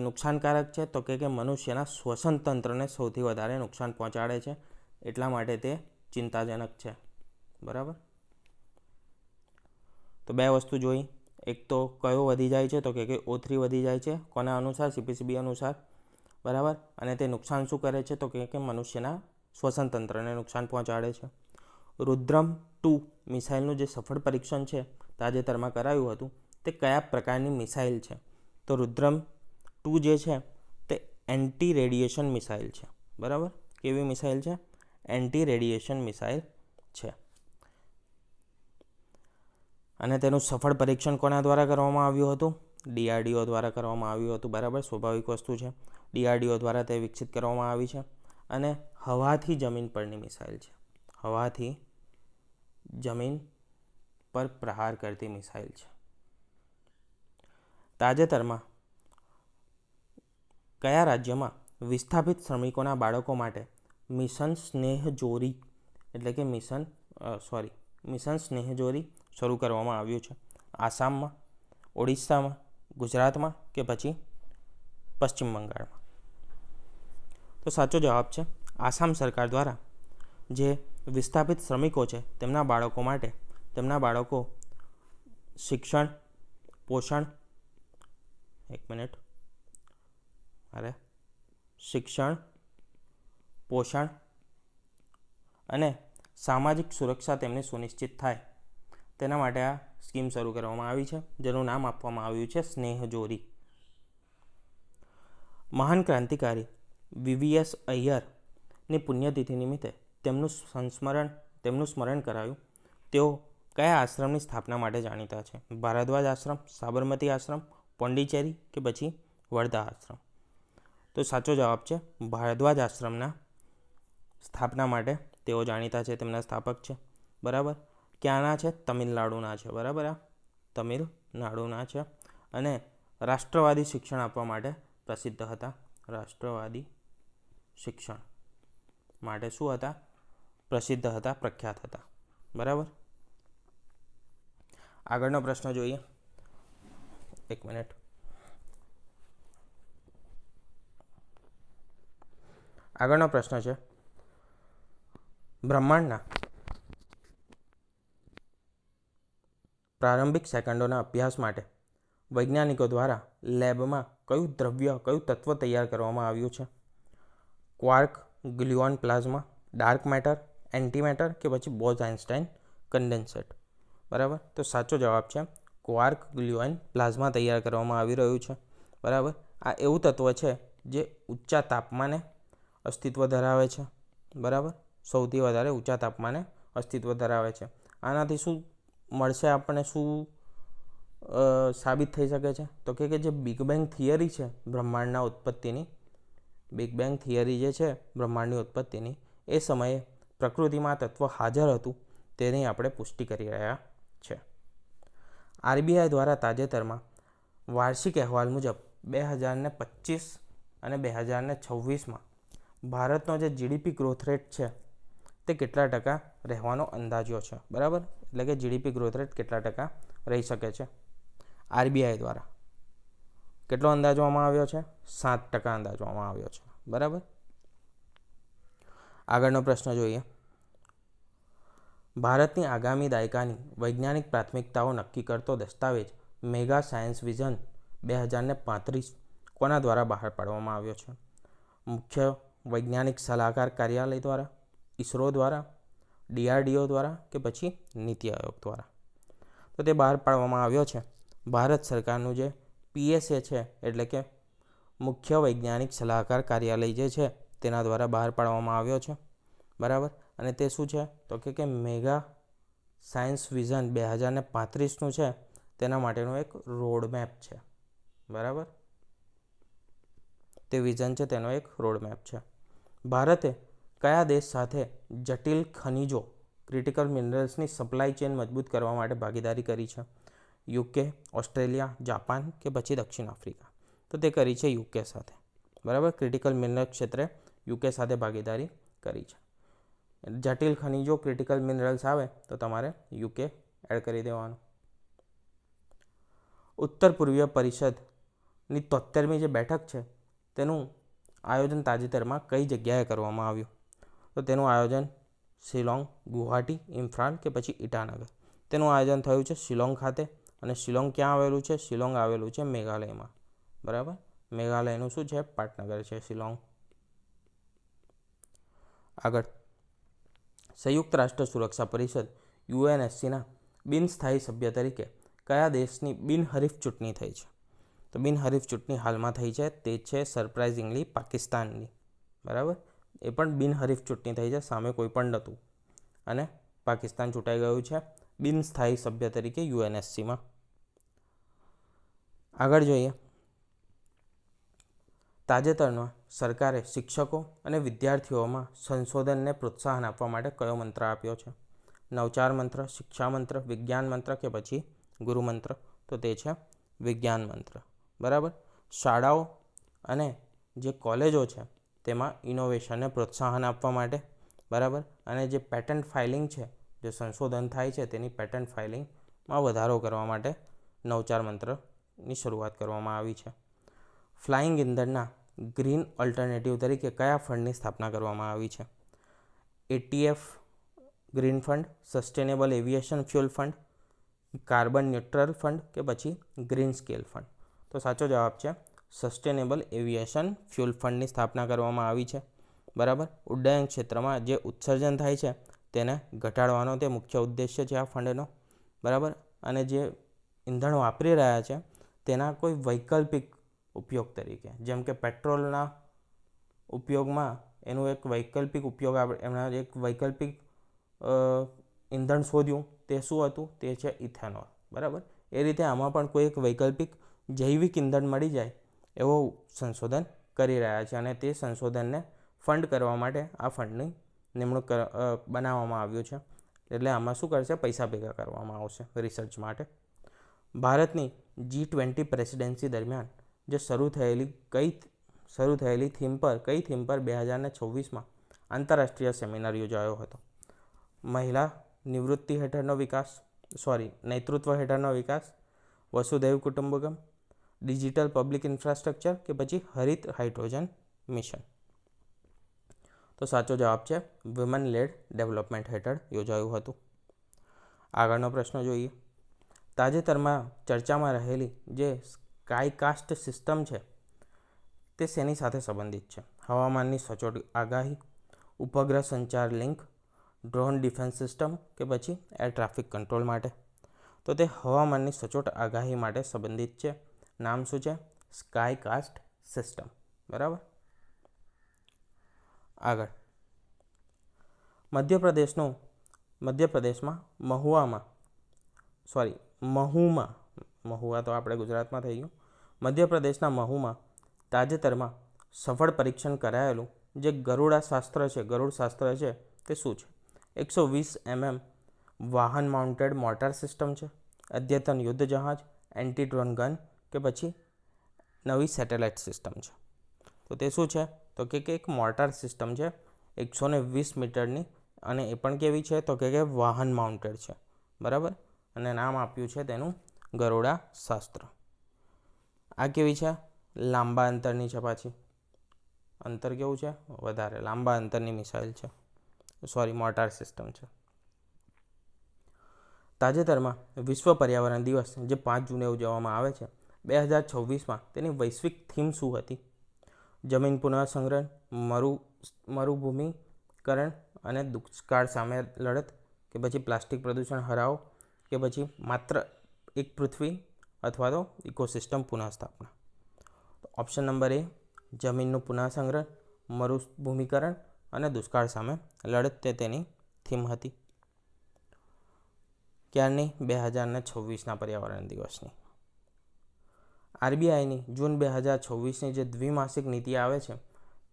નુકસાનકારક છે? તો કે મનુષ્યના શ્વસન તંત્રને સૌથી વધારે નુકસાન પહોંચાડે છે. એટલા માટે તે ચિંતાજનક છે. બરાબર. તો બે વસ્તુ જોઈ. એક તો કયો વધી જાય છે? તો કે O3 વધી જાય છે. કોના અનુસાર? CPCB અનુસાર. બરાબર. અને તે નુકસાન શું કરે છે? તો કે મનુષ્યના શ્વસન તંત્રને નુકસાન પહોંચાડે છે. રુદ્રમ-2 મિસાઇલનું જે સફળ પરીક્ષણ છે તાજેતરમાં કરાયું હતું, તે કયા પ્રકારની મિસાઇલ છે? તો રુદ્રમ-2 જે છે તે એન્ટી રેડિયેશન મિસાઇલ છે. બરાબર. કેવી મિસાઇલ છે? એન્ટી રેડિયેશન મિસાઇલ છે. અને તેનું સફળ પરીક્ષણ કોના દ્વારા કરવામાં આવ્યું હતું? DRDO દ્વારા કરવામાં આવ્યું હતું. બરાબર. સ્વાભાવિક વસ્તુ છે. DRDO દ્વારા તે વિકસિત કરવામાં આવી છે. અને હવાથી જમીન પરની મિસાઇલ છે. હવાથી જમીન પર પ્રહાર કરતી મિસાઇલ છે. તાજેતરમાં કયા રાજ્યમાં વિસ્થાપિત શ્રમિકોના બાળકો માટે મિશન સ્નેહજોરી એટલે કે મિશન સ્નેહજોરી શરૂ કરવામાં આવ્યું છે? આસામમાં, ઓડિશામાં, ગુજરાતમાં કે પછી પશ્ચિમ બંગાળમાં? તો સાચો જવાબ છે આસામ સરકાર દ્વારા જે વિસ્થાપિત શ્રમિકો છે તેમના બાળકો માટે તેમના બાળકો શિક્ષણ, પોષણ શિક્ષણ, પોષણ અને સામાજિક સુરક્ષા તેમની સુનિશ્ચિત થાય તેના માટે આ સ્કીમ શરૂ કરવામાં આવી છે, જેનું નામ આપવામાં આવ્યું છે સ્નેહજોરી. મહાન ક્રાંતિકારી VVS અય્યરની પુણ્યતિથિ નિમિત્તે તેમનું સ્મરણ કરાયું. તેઓ કયા આશ્રમની સ્થાપના માટે જાણીતા છે? ભારદ્વાજ આશ્રમ, સાબરમતી આશ્રમ, પોંડિચેરી કે પછી વર્ધા આશ્રમ? તો સાચો જવાબ છે ભારદ્વાજ આશ્રમના સ્થાપના માટે તેઓ જાણીતા છે. તેમના સ્થાપક છે. બરાબર. ક્યાંના છે? તમિલનાડુના છે. બરાબર. આ તમિલનાડુના છે. અને રાષ્ટ્રવાદી શિક્ષણ આપવા માટે પ્રસિદ્ધ હતા. રાષ્ટ્રવાદી શિક્ષણ માટે શું હતા? પ્રસિદ્ધ હતા, પ્રખ્યાત હતા. બરાબર. આગળનો પ્રશ્ન જોઈએ. એક મિનિટ. આગળનો પ્રશ્ન છે, બ્રહ્માંડના પ્રારંભિક સેકન્ડોના અભ્યાસ માટે વૈજ્ઞાનિકો દ્વારા લેબમાં કયું દ્રવ્ય, કયું તત્વ તૈયાર કરવામાં આવ્યું છે? ક્વાર્ક, ગ્લુઓન પ્લાઝ્મા, ડાર્ક મેટર, એન્ટીમેટર કે પછી બોઝ-આઇન્સ્ટાઇન કન્ડેન્સેટ? બરાબર. તો સાચો જવાબ છે ક્વાર્ક ગ્લુઓન પ્લાઝ્મા તૈયાર કરવામાં આવી રહ્યું છે. બરાબર. આ એવું તત્વ છે જે ઊંચા તાપમાને અસ્તિત્વ ધરાવે છે. બરાબર. સૌથી વધારે ઊંચા તાપમાને અસ્તિત્વ ધરાવે છે. આનાથી શું મળશે આપણને, શું સાબિત થઈ શકે છે? તો કે જે બિગ બેંગ થિયરી છે બ્રહ્માંડના ઉત્પત્તિની, બિગ બેંગ થિયરી જે છે બ્રહ્માંડની ઉત્પત્તિની, એ સમયે પ્રકૃતિમાં તત્વ હાજર હતું તેની આપણે પુષ્ટિ કરી રહ્યા છે. આરબીઆઈ દ્વારા તાજેતરમાં વાર્ષિક અહેવાલ મુજબ 2025 અને 2026માં ભારતનો જે જીડીપી ગ્રોથ રેટ છે તે કેટલા ટકા રહેવાનો અંદાજો છે? બરાબર. એટલે કે જીડીપી ગ્રોથ રેટ કેટલા ટકા રહી શકે છે? આરબીઆઈ દ્વારા કેટલો અંદાજવામાં આવ્યો છે? 7% અંદાજવામાં આવ્યો છે. બરાબર. આગળનો પ્રશ્ન જોઈએ. ભારતની આગામી દાયકાની વૈજ્ઞાનિક પ્રાથમિકતાઓ નક્કી કરતો દસ્તાવેજ મેગા સાયન્સ વિઝન 2035 કોના દ્વારા બહાર પાડવામાં આવ્યો છે? મુખ્ય વૈજ્ઞાનિક સલાહકાર કાર્યાલય દ્વારા, ઇસરો દ્વારા, ડીઆરડીઓ દ્વારા કે પછી નીતિ આયોગ દ્વારા? તો તે બહાર પાડવામાં આવ્યો છે ભારત સરકારનું જે પીએસએ છે, એટલે કે મુખ્ય વૈજ્ઞાનિક સલાહકાર કાર્યાલય જે છે તેના દ્વારા બહાર પાડવામાં આવ્યો છે. બરાબર. અને તે શું છે? તો કે મેગા સાયન્સ વિઝન 2035નું છે તેના માટેનું એક રોડમેપ છે. બરાબર. તે વિઝન છે તેનો એક રોડમેપ છે. ભારતે કયા દેશ સાથે જટિલ ખનિજો, ક્રિટિકલ મિનરલ્સની સપ્લાય ચેન મજબૂત કરવા માટે ભાગીદારી કરી છે? યુકે, ઓસ્ટ્રેલિયા, જાપાન કે પછી દક્ષિણ આફ્રિકા? તો તે કરી છે યુકે સાથે. બરાબર. ક્રિટિકલ મિનરલ ક્ષેત્રે યુકે સાથે ભાગીદારી કરી છે. જટિલ ખનિજો, ક્રિટિકલ મિનરલ્સ આવે તો તમારે યુકે એડ કરી દેવાનું. ઉત્તર પૂર્વીય પરિષદની 73મી જે બેઠક છે તેનું આયોજન તાજેતરમાં કઈ જગ્યાએ કરવામાં આવ્યું? તો તેનું આયોજન શિલોંગ, ગુવાહાટી, ઇમ્ફાલ કે પછી ઇટાનગર? તેનું આયોજન થયું છે શિલોંગ ખાતે. અને શિલોંગ ક્યાં આવેલું છે? શિલોંગ આવેલું છે મેઘાલયમાં. બરાબર. મેઘાલયનું શું છે? પાટનગર છે શિલોંગ. આગળ, સંયુક્ત રાષ્ટ્ર સુરક્ષા પરિષદ યુએનએસસીના બિનસ્થાયી સભ્ય તરીકે કયા દેશની બિનહરીફ ચૂંટણી થઈ છે? તો બિનહરીફ ચૂંટણી હાલમાં થઈ છે તે છે સરપ્રાઇઝિંગલી પાકિસ્તાનની. બરાબર. એ પણ બિનહરીફ ચૂંટણી થઈ છે, સામે કોઈ પણ નહોતું, અને પાકિસ્તાન ચૂંટાઈ ગયું છે બિનસ્થાયી સભ્ય તરીકે યુએનએસસીમાં. આગળ જોઈએ. તાજેતરમાં સરકારે શિક્ષકો અને વિદ્યાર્થીઓમાં સંશોધનને પ્રોત્સાહન આપવા માટે કયો મંત્ર આપ્યો છે? નવચાર મંત્ર, શિક્ષા મંત્ર, વિજ્ઞાન મંત્ર કે પછી ગુરુ મંત્ર? તો તે છે વિજ્ઞાન મંત્ર. બરાબર. શાળાઓ અને જે કોલેજો છે તેમાં ઇનોવેશનને પ્રોત્સાહન આપવા માટે, બરાબર, અને જે પેટન્ટ ફાઇલિંગ છે, જે સંશોધન થાય છે તેની પેટન્ટ ફાઇલિંગમાં વધારો કરવા માટે નવચાર મંત્રની શરૂઆત કરવામાં આવી છે. ફ્લાઇંગ ઇંધણના ગ્રીન અલ્ટરનેટિવ તરીકે કયા ફંડની સ્થાપના કરવામાં આવી છે? ATF green fund, sustainable aviation fuel fund, carbon neutral fund કે પછી ગ્રીન સ્કેલ ફંડ? તો સાચો જવાબ છે સસ્ટેનેબલ એવિએશન ફ્યુઅલ ફંડની સ્થાપના કરવામાં આવી છે. બરાબર. ઉડ્ડયન ક્ષેત્રમાં જે ઉત્સર્જન થાય છે તેને ઘટાડવાનો તે મુખ્ય ઉદ્દેશ્ય છે આ ફંડનો. બરાબર. અને જે ઈંધણ વાપરી રહ્યા છે તેના કોઈ વૈકલ્પિક ઉપયોગ તરીકે, જેમ કે પેટ્રોલના ઉપયોગમાં એનું એક વૈકલ્પિક ઉપયોગ, એમના એક વૈકલ્પિક ઈંધણ શોધ્યું, તે શું હતું? તે છે ઇથેનોલ. બરાબર. એ રીતે આમાં પણ કોઈ એક વૈકલ્પિક જૈવિક ઈંધણ મળી જાય એવો સંશોધન કરી રહ્યા છે, અને તે સંશોધનને ફંડ કરવા માટે આ ફંડની નિમણૂક બનાવવામાં આવ્યું છે. એટલે આમાં શું કરશે? પૈસા ભેગા કરવામાં આવશે રિસર્ચ માટે. ભારતની G20 પ્રેસિડેન્સી દરમિયાન જે શરૂ થયેલી થીમ પર 2026માં આંતરરાષ્ટ્રીય સેમિનાર યોજાયો હતો? મહિલા નિવૃત્તિ હેઠળનો વિકાસ, નેતૃત્વ હેઠળનો વિકાસ, વસુધૈવ કુટુંબકમ, ડિજિટલ પબ્લિક ઇન્ફ્રાસ્ટ્રક્ચર કે પછી હરિત હાઇડ્રોજન મિશન. તો સાચો જવાબ છે વિમન લેડ ડેવલપમેન્ટ હેઠળ યોજાયું હતું. આગળનો પ્રશ્ન જોઈએ. તાજેતરમાં ચર્ચામાં રહેલી જે સ્કાયકાસ્ટ સિસ્ટમ છે તે શેની સાથે સંબંધિત છે? હવામાનની સચોટ આગાહી, ઉપગ્રહ સંચાર લિંક, ડ્રોન ડિફેન્સ સિસ્ટમ કે પછી એર ટ્રાફિક કંટ્રોલ માટે? તો તે હવામાનની સચોટ આગાહી માટે સંબંધિત છે. નામ શું છે? સ્કાયકાસ્ટ સિસ્ટમ. બરાબર. આગળ, મધ્યપ્રદેશમાં મહુવા તો આપણે ગુજરાતમાં થઈ ગયું. મધ્યપ્રદેશના મહુમાં તાજેતરમાં સફળ પરીક્ષણ કરાયેલું જે ગરુડ શાસ્ત્ર છે તે શું છે? 120 વાહન માઉન્ટેડ મોર્ટાર સિસ્ટમ છે, અદ્યતન યુદ્ધ જહાજ, એન્ટી ડ્રોન ગન કે પછી નવી સેટેલાઇટ સિસ્ટમ છે? તો તે શું છે? તો કે એક મોર્ટાર સિસ્ટમ છે 120 મીટરની, અને એ પણ કેવી છે? તો કે વાહન માઉન્ટેડ છે. બરાબર. અને નામ આપ્યું છે તેનું ગરુડા શાસ્ત્ર. આ કેવી છે? લાંબા અંતરની છે. પાછી અંતર કેવું છે? વધારે લાંબા અંતરની મિસાઇલ છે, મોર્ટાર સિસ્ટમ છે. તાજેતરમાં વિશ્વ પર્યાવરણ દિવસ જે 5 જૂને ઉજવવામાં આવે છે 2026માં તેની વૈશ્વિક થીમ શું હતી? જમીન પુનઃસંગ્રહ, મરુભૂમિકરણ અને દુષ્કાળ સામે લડત કે પછી પ્લાસ્ટિક પ્રદૂષણ હરાવો કે પછી માત્ર એક પૃથ્વી અથવા તો ઇકોસિસ્ટમ પુનઃસ્થાપના? ઓપ્શન નંબર એ જમીનનું પુનઃસંગ્રહ, મરુભૂમિકરણ અને દુષ્કાળ સામે લડત તે તેની થીમ હતી. ક્યારની? 2026ના પર્યાવરણ દિવસની. આરબીઆઈની જૂન 2026ની જે દ્વિમાસિક નીતિ આવે છે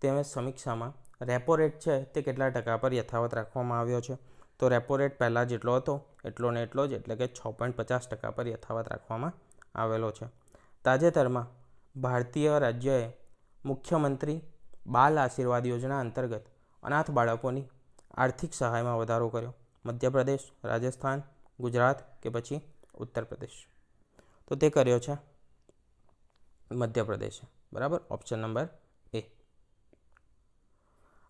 તેમાં સમીક્ષામાં રેપો રેટ છે તે કેટલા ટકા પર યથાવત રાખવામાં આવ્યો છે? તો રેપો રેટ પહેલાં જેટલો હતો એટલો ને એટલો જ, એટલે કે 6.50% પર યથાવત રાખવામાં આવેલો છે. તાજેતરમાં ભારતીય રાજ્યએ મુખ્યમંત્રી બાલ આશીર્વાદ યોજના અંતર્ગત અનાથ બાળકોની આર્થિક સહાયમાં વધારો કર્યો. મધ્યપ્રદેશ, રાજસ્થાન, ગુજરાત કે પછી ઉત્તર પ્રદેશ? તો તે કર્યો છે મધ્યપ્રદેશે. બરાબર. ઓપ્શન નંબર એ.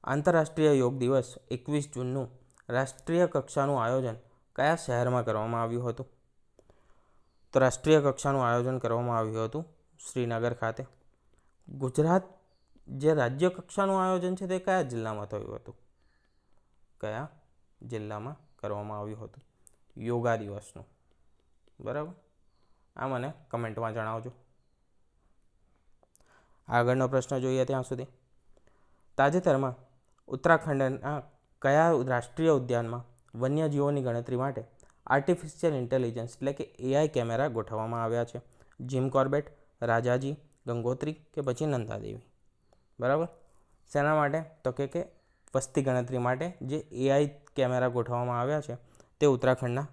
આંતરરાષ્ટ્રીય યોગ દિવસ 21 જૂનનું રાષ્ટ્રીય કક્ષાનું આયોજન કયા શહેરમાં કરવામાં આવ્યું હતું? તો રાષ્ટ્રીય કક્ષાનું આયોજન કરવામાં આવ્યું હતું શ્રીનગર ખાતે. ગુજરાત જે રાજ્ય કક્ષાનું આયોજન છે તે કયા જિલ્લામાં થયું હતું? કયા જિલ્લામાં કરવામાં આવ્યું હતું યોગા દિવસનું? બરાબર. આ મને કમેન્ટમાં જણાવજો. આગળનો પ્રશ્ન જોઈએ ત્યાં સુધી. તાજેતરમાં ઉત્તરાખંડના કયા રાષ્ટ્રીય ઉદ્યાનમાં વન્યજીવોની ગણતરી માટે આર્ટિફિશિયલ ઇન્ટેલિજન્સ એટલે કે AI કેમેરા ગોઠવવામાં આવ્યા છે? જીમ કોર્બેટ, રાજાજી, ગંગોત્રી કે પછી નંદાદેવી? બરાબર. શેના માટે? તો કે વસ્તી ગણતરી માટે જે AI કેમેરા ગોઠવવામાં આવ્યા છે તે ઉત્તરાખંડના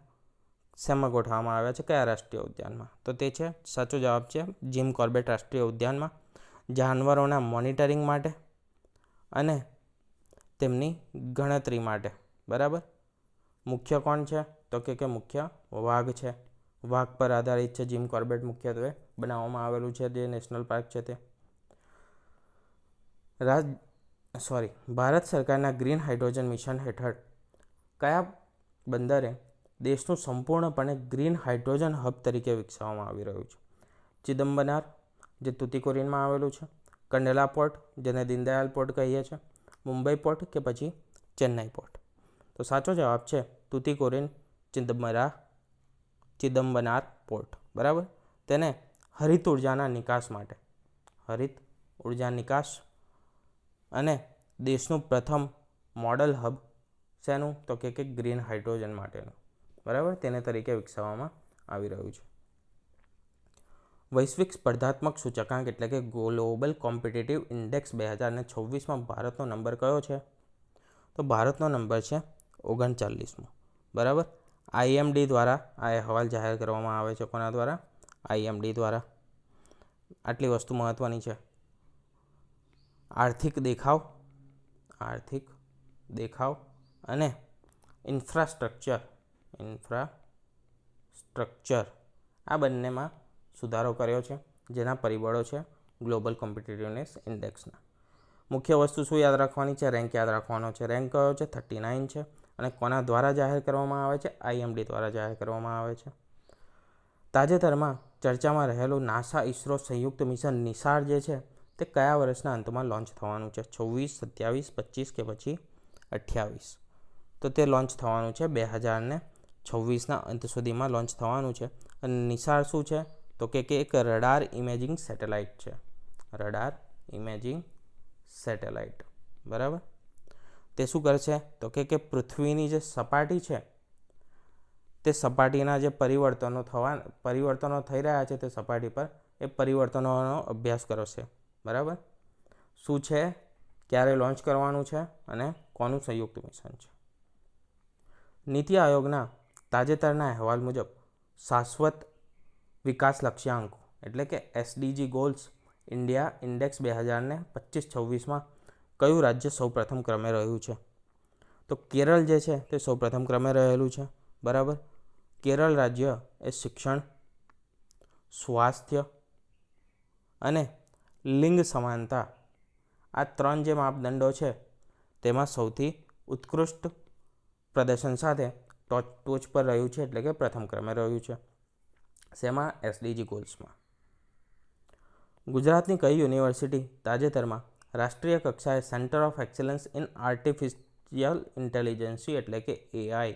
શેમાં ગોઠવવામાં આવ્યા છે? કયા રાષ્ટ્રીય ઉદ્યાનમાં? તો તે છે, સાચો જવાબ છે જીમ કોર્બેટ રાષ્ટ્રીય ઉદ્યાનમાં, જાનવરોના મોનિટરિંગ માટે અને તેમની ગણતરી માટે. બરાબર. મુખ્ય કોણ છે? તો કે મુખ્ય વાઘ છે. વાઘ પર આધારિત છે જીમ કોર્બેટ મુખ્યત્વે બનાવવામાં આવેલું છે જે નેશનલ પાર્ક છે તે. ભારત સરકારના ગ્રીન હાઇડ્રોજન મિશન હેઠળ કયા બંદરે દેશનું સંપૂર્ણપણે ગ્રીન હાઇડ્રોજન હબ તરીકે વિકસાવવામાં આવી રહ્યું છે? ચિદમ્બનાર જે તુતિકોરિનમાં આવેલું છે, કંડલા પોર્ટ જેને દીનદયાલ પોર્ટ કહીએ છીએ, મુંબઈ પોર્ટ કે પછી ચેન્નઈ પોર્ટ? તો સાચો જવાબ છે તુતિકોરિન ચિદમ્બનાર પોર્ટ. બરાબર. તેને હરિત ઉર્જાના નિકાસ માટે, હરિત ઉર્જા નિકાસ અને દેશનું પ્રથમ મોડલ હબ શેનું? તો કે ગ્રીન હાઇડ્રોજન માટેનું. બરાબર. તેને તરીકે વિકસાવવામાં આવી રહ્યું છે. વૈશ્વિક સ્પર્ધાત્મક સૂચકાંક એટલે કે ગ્લોબલ કોમ્પિટિટિવ ઇન્ડેક્સ 2026માં ભારતનો નંબર કયો છે? તો ભારતનો નંબર છે 39મો. બરાબર. IMD દ્વારા આ અહેવાલ જાહેર કરવામાં આવે છે. કોના દ્વારા? IMD દ્વારા. આટલી વસ્તુ મહત્વની છે. આર્થિક દેખાવ અને ઇન્ફ્રાસ્ટ્રક્ચર આ બંનેમાં સુધારો કર્યો છે, જેના પરિબળો છે ગ્લોબલ કોમ્પિટિટિવનેસ ઇન્ડેક્સના. મુખ્ય વસ્તુ શું યાદ રાખવાની છે? રેન્ક યાદ રાખવાનો છે. રેન્ક કયો છે? 39 છે. અને કોના દ્વારા જાહેર કરવામાં આવે છે? IMD દ્વારા જાહેર કરવામાં આવે છે. તાજેતરમાં ચર્ચામાં રહેલું નાસા ઇસરો સંયુક્ત મિશન નિસાર જે છે તે કયા વર્ષના અંતમાં લોન્ચ થવાનું છે? 26, 27, 25 કે પછી 28? તો તે લોન્ચ થવાનું છે 2026ના અંત સુધીમાં લોન્ચ થવાનું છે. અને નિસાર શું છે? તો કે એક રડાર ઇમેજિંગ સેટેલાઇટ છે. રડાર ઇમેજિંગ સેટેલાઇટ, બરાબર. તે શું કરશે? તો કે પૃથ્વીની જે સપાટી છે તે સપાટીના જે પરિવર્તનો થઈ રહ્યા છે તે સપાટી પર, એ પરિવર્તનોનો અભ્યાસ કરશે, બરાબર. શું છે, ક્યારે લોન્ચ કરવાનું છે અને કોનું સંયુક્ત મિશન છે? નીતિ આયોગના તાજેતરના અહેવાલ મુજબ શાશ્વત વિકાસ લક્ષ્યાંકો એટલે કે SDG ગોલ્સ ઇન્ડિયા ઇન્ડેક્સ 2025-26માં કયું રાજ્ય સૌપ્રથમ ક્રમે રહ્યું છે? તો કેરળ જે છે તે સૌપ્રથમ ક્રમે રહેલું છે, બરાબર. કેરળ રાજ્ય એ શિક્ષણ, સ્વાસ્થ્ય અને લિંગ સમાનતા આ 3 જે માપદંડો છે તેમાં સૌથી ઉત્કૃષ્ટ પ્રદર્શન સાથે ટોચ પર રહ્યું છે, એટલે કે પ્રથમ ક્રમે રહ્યું છે. શેમાં? SDG ગોલ્સમાં. ગુજરાતની કઈ યુનિવર્સિટી તાજેતરમાં રાષ્ટ્રીય કક્ષાએ centre of excellence in artificial intelligence એટલે કે AI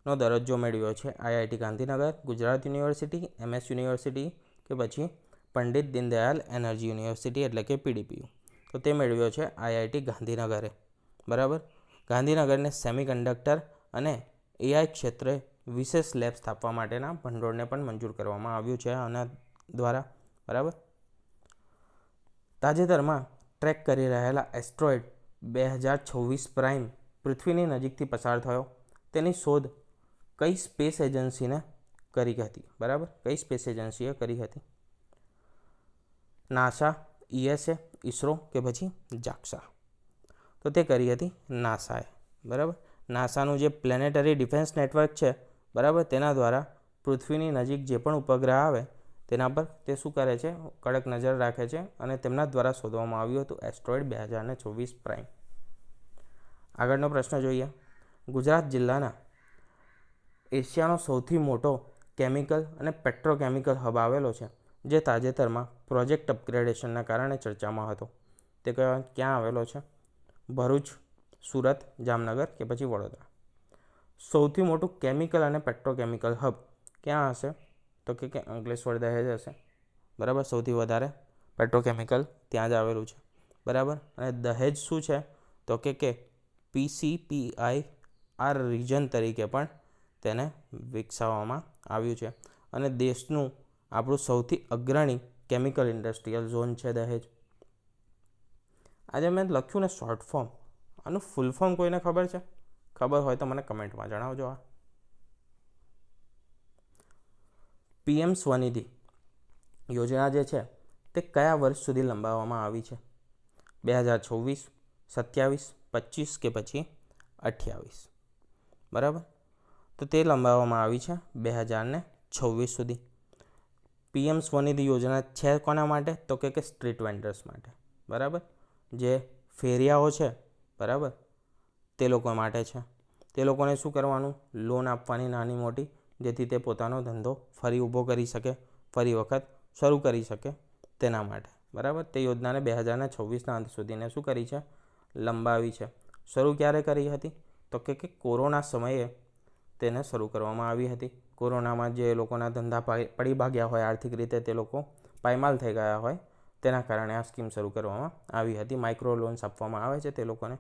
નો દરજ્જો મેળવ્યો છે? IIT Gandhinagar, Gujarat university, MS university કે પછી પંડિત દીનદયાલ એનર્જી યુનિવર્સિટી એટલે કે PDPU? તો તે મેળવ્યો છે IIT ગાંધીનગરે, બરાબર. ગાંધીનગરને સેમિકન્ડક્ટર અને AI ક્ષેત્રે વિશેષ લેબ સ્થાપવા માટેના ભંડોળને પણ મંજૂર કરવામાં આવ્યું છે આના દ્વારા, બરાબર. તાજેતરમાં ટ્રેક કરી રહેલા એસ્ટ્રોઇડ 2026 પ્રાઇમ પૃથ્વીની નજીકથી પસાર થયો, તેની શોધ કઈ સ્પેસ એજન્સીને કરી હતી? બરાબર, કઈ સ્પેસ એજન્સીએ કરી હતી? નાસા, ESA, ઇસરો કે પછી જાક્સા? તો તે કરી હતી નાસાએ, બરાબર. નાસાનું જે પ્લેનેટરી ડિફેન્સ નેટવર્ક છે, બરાબર, તેના દ્વારા પૃથ્વીની નજીક જે પણ ઉપગ્રહ આવે તેના પર તે શું કરે છે? કડક નજર રાખે છે અને તેમના દ્વારા શોધવામાં આવ્યું હતું એસ્ટ્રોઇડ 2026 પ્રાઇમ. આગળનો પ્રશ્ન જોઈએ. ગુજરાત જિલ્લાના એશિયાનો સૌથી મોટો કેમિકલ અને પેટ્રોકેમિકલ હબ આવેલો છે, જે તાજેતરમાં પ્રોજેક્ટ અપગ્રેડેશનના કારણે ચર્ચામાં હતો. તે ક્યાં આવેલો છે? ભરૂચ, સુરત, જામનગર કે પછી વડોદરા? સૌથી મોટું કેમિકલ અને પેટ્રોકેમિકલ હબ ક્યાં હશે? તો કે અંકલેશ્વર, દહેજ હશે, બરાબર. સૌથી વધારે પેટ્રોકેમિકલ ત્યાં જ આવેલું છે, બરાબર. અને દહેજ શું છે? તો કે PCPIR રિજન તરીકે પણ તેને વિકસાવવામાં આવ્યું છે અને દેશનું આપણું સૌથી અગ્રણી કેમિકલ ઇન્ડસ્ટ્રીયલ ઝોન છે દહેજ. આજે મેં લખ્યું ને શોર્ટ ફોર્મ, આનું ફૂલ ફોર્મ કોઈને ખબર છે? ખબર હોય તો મને કમેન્ટમાં જણાવજો. આ PM સ્વનિધિ યોજના જે છે તે કયા વર્ષ સુધી લંબાવવામાં આવી છે? 2026, 27, 25 કે પછી 28? બરાબર. તો તે લંબાવવામાં આવી છે 2026 સુધી. PM સ્વનિધિ યોજના છે કોના માટે? તો કે સ્ટ્રીટ વેન્ડર્સ માટે, બરાબર. જે ફેરિયાઓ છે, બરાબર, તે લોકો માટે છે. તે લોકોને શું કરવાનું? લોન આપવાની નાની મોટી, જેથી તે પોતાનો ધંધો ફરી ઊભો કરી શકે, ફરી વખત શરૂ કરી શકે તેના માટે, બરાબર. તે યોજનાને 2026ના અંત સુધીને શું કરી છે? લંબાવી છે. શરૂ ક્યારે કરી હતી? તો કે કોરોના સમયે તેને શરૂ કરવામાં આવી હતી. કોરોનામાં જે લોકોના ધંધા પડી ભાગ્યા હોય, આર્થિક રીતે તે લોકો પાયમાલ થઈ ગયા હોય, તેના કારણે આ સ્કીમ શરૂ કરવામાં આવી હતી. માઇક્રો લોન્સ આપવામાં આવે છે તે લોકોને.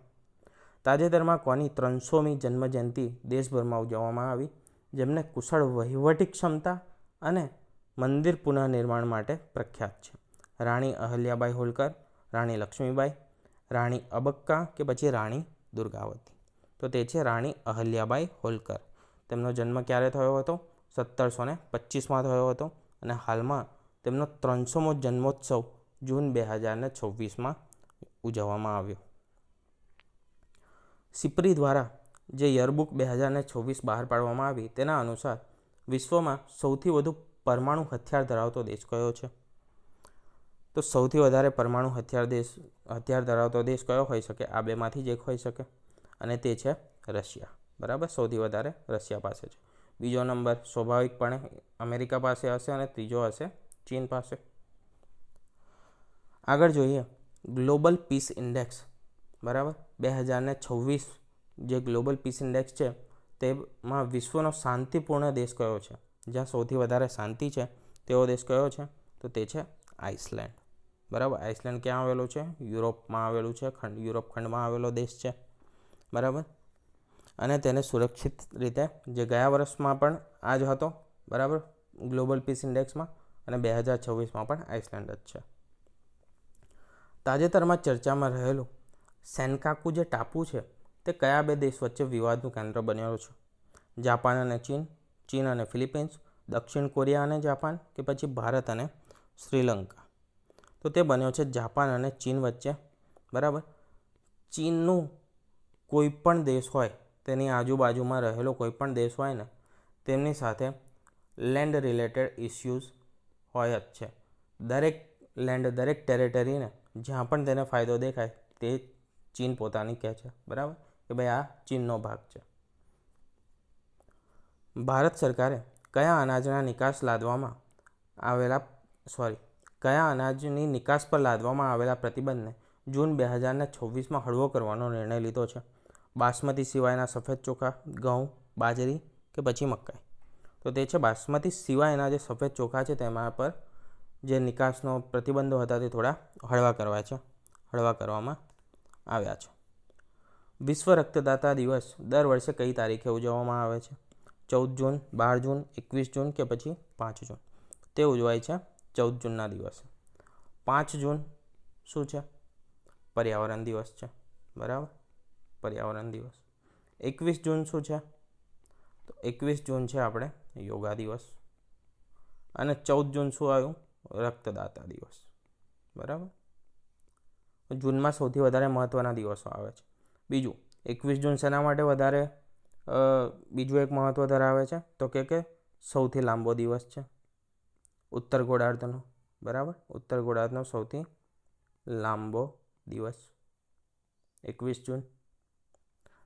તાજેતરમાં કોની 300મી જન્મજયંતિ દેશભરમાં ઉજવવામાં આવી, જેમને કુશળ વહીવટી ક્ષમતા અને મંદિર પુનઃનિર્માણ માટે પ્રખ્યાત છે? રાણી અહલ્યાબાઈ હોલકર, રાણી લક્ષ્મીબાઈ, રાણી અબક્કા કે પછી રાણી દુર્ગાવતી? તો તે છે રાણી અહલ્યાબાઈ હોલકર. તેમનો જન્મ ક્યારે થયો હતો? 1725માં થયો હતો અને હાલમાં તેમનો 300મો જન્મોત્સવ જૂન 2026માં ઉજવવામાં આવ્યો. સિપ્રી દ્વારા જે યરબુક 2026 બહાર પાડવામાં આવી તેના અનુસાર વિશ્વમાં સૌથી વધુ પરમાણુ હથિયાર ધરાવતો દેશ કયો છે? તો સૌથી વધારે પરમાણુ હથિયાર ધરાવતો દેશ કયો હોઈ શકે? આ બેમાંથી જ એક હોઈ શકે અને તે છે રશિયા. બરાબર, સૌથી વધારે રશિયા પાસે છે. બીજો નંબર સ્વાભાવિકપણે અમેરિકા પાસે હશે અને ત્રીજો હશે ચીન પાસે. આગળ જોઈએ ગ્લોબલ પીસ ઇન્ડેક્સ. બરાબર, 2026 જે ગ્લોબલ પીસ ઇન્ડેક્સ છે તેમાં વિશ્વનો શાંતિપૂર્ણ દેશ કયો છે? જ્યાં સૌથી વધારે શાંતિ છે તેવો દેશ કયો છે? તો તે છે આઇસલેન્ડ. બરાબર, આઇસલેન્ડ ક્યાં આવેલું છે? યુરોપમાં આવેલું છે, યુરોપ ખંડમાં આવેલો દેશ છે. બરાબર, અને તેને સુરક્ષિત રીતે જે ગયા વર્ષમાં પણ આ જ હતો. બરાબર, ગ્લોબલ પીસ ઇન્ડેક્સમાં, અને 2026માં પણ આઇસલેન્ડ જ છે. તાજેતરમાં ચર્ચામાં રહેલું સેનકાકુ જે ટાપુ છે તે કયા બે દેશ વચ્ચે વિવાદનું કેન્દ્ર બન્યો છે? જાપાન અને ચીન, ચીન અને ફિલિપિન્સ, દક્ષિણ કોરિયા અને જાપાન, કે પછી ભારત અને શ્રીલંકા? તો તે બન્યો છે જાપાન અને ચીન વચ્ચે. બરાબર, ચીનનું કોઈ પણ દેશ હોય, તેની આજુબાજુમાં રહેલો કોઈ પણ દેશ હોય ને, તેમની સાથે લેન્ડ રિલેટેડ ઇસ્યુઝ હોય જ છે. દરેક લેન્ડ, દરેક ટેરેટરીને જ્યાં પણ તેને ફાયદો દેખાય તે ચીન પોતાની કહે છે. બરાબર, કે ભાઈ આ ચીનનો ભાગ છે. ભારત સરકારે કયા અનાજની નિકાસ પર લાદવામાં આવેલા પ્રતિબંધને જૂન 2026માં હળવો કરવાનો નિર્ણય લીધો છે? બાસમતી સિવાયના સફેદ ચોખા, ઘઉં, બાજરી કે પછી મકાઈ? તો તે છે બાસમતી સિવાયના જે સફેદ ચોખા છે તેમાં પર જે નિકાસનો પ્રતિબંધો હતા તે થોડા હળવા કરવામાં આવ્યા છે. વિશ્વ રક્તદાતા દિવસ દર વર્ષે કઈ તારીખે ઉજવવામાં આવે છે? 14 જૂન, 12 જૂન, 21 જૂન કે પછી 5 જૂન? તે ઉજવાય છે 14 જૂનના દિવસે. 5 જૂન શું છે? પર્યાવરણ દિવસ છે. બરાબર, પર્યાવરણ દિવસ. 21 જૂન શું છે? તો 21 જૂન છે આપણે યોગા દિવસ. અને 14 જૂન શું આવ્યું? રક્તદાતા દિવસ. બરાબર, જૂનમાં સૌથી વધારે મહત્ત્વના દિવસો આવે છે. બીજું, 21 જૂન શેના માટે વધારે બીજું એક મહત્ત્વ ધરાવે છે? તો કે સૌથી લાંબો દિવસ છે ઉત્તર ગોળાર્ધનો. બરાબર, ઉત્તર ગોળાર્ધનો સૌથી લાંબો દિવસ 21 જૂન,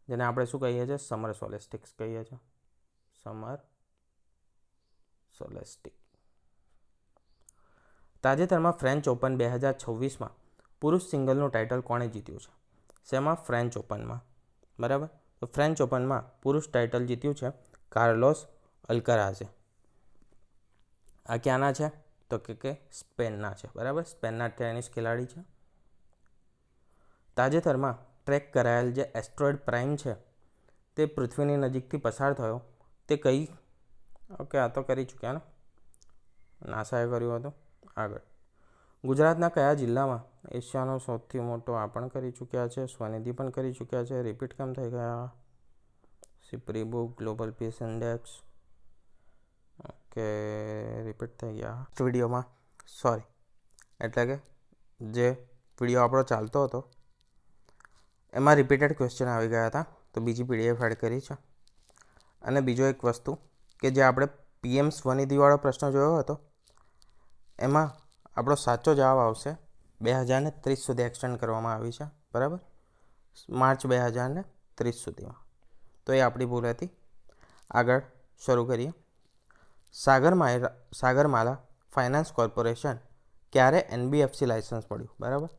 જેને આપણે શું કહીએ છીએ? સમર સોલેસ્ટિક્સ કહીએ છીએ. સમર સોલેસ્ટિક. તાજેતરમાં ફ્રેન્ચ ઓપન 2026માં પુરુષ સિંગલનું ટાઇટલ કોણે જીત્યું છે? શેમાં? ફ્રેન્ચ ઓપનમાં. બરાબર, તો ફ્રેન્ચ ઓપનમાં પુરુષ ટાઇટલ જીત્યું છે કાર્લોસ અલ્કારાઝે. આ ક્યાંના છે? તો કે સ્પેનના છે. બરાબર, સ્પેનના ટેનિસ ખેલાડી છે. તાજેતરમાં ટ્રેક કરાયેલ જે એસ્ટ્રોઇડ પ્રાઇમ છે તે પૃથ્વીની નજીકથી પસાર થયો તે કઈ? ઓકે, આ તો કરી ચૂક્યા ને, નાસાએ કર્યું હતું. આગળ, ગુજરાતના કયા જિલ્લામાં એશિયાનો સૌથી મોટો આ પણ કરી ચૂક્યા છે, સ્વનિધિ પણ કરી ચૂક્યા છે, રિપીટ કેમ થઈ ગયા? SIPRI book, global peace index, okay repeat થઈ ગયા વિડીયોમાં. સોરી, એટલે કે જે વિડીયો આપણો ચાલતો હતો એમાં રિપીટેડ ક્વેશ્ચન આવી ગયા હતા, તો બીજી પીડીએફ એડ કરી છે. અને બીજો એક વસ્તુ કે જે આપણે પીએમ સ્વનિધિવાળો પ્રશ્ન જોયો હતો એમાં આપણો સાચો જવાબ આવશે 2030 સુધી એક્સટેન્ડ કરવામાં આવી છે. બરાબર, માર્ચ 2030 સુધીમાં. તો એ આપણી ભૂલ હતી. આગળ શરૂ કરીએ. સાગરમાલા ફાઇનાન્સ કોર્પોરેશન ક્યારે એનબીએફસી લાઇસન્સ મળ્યું? બરાબર,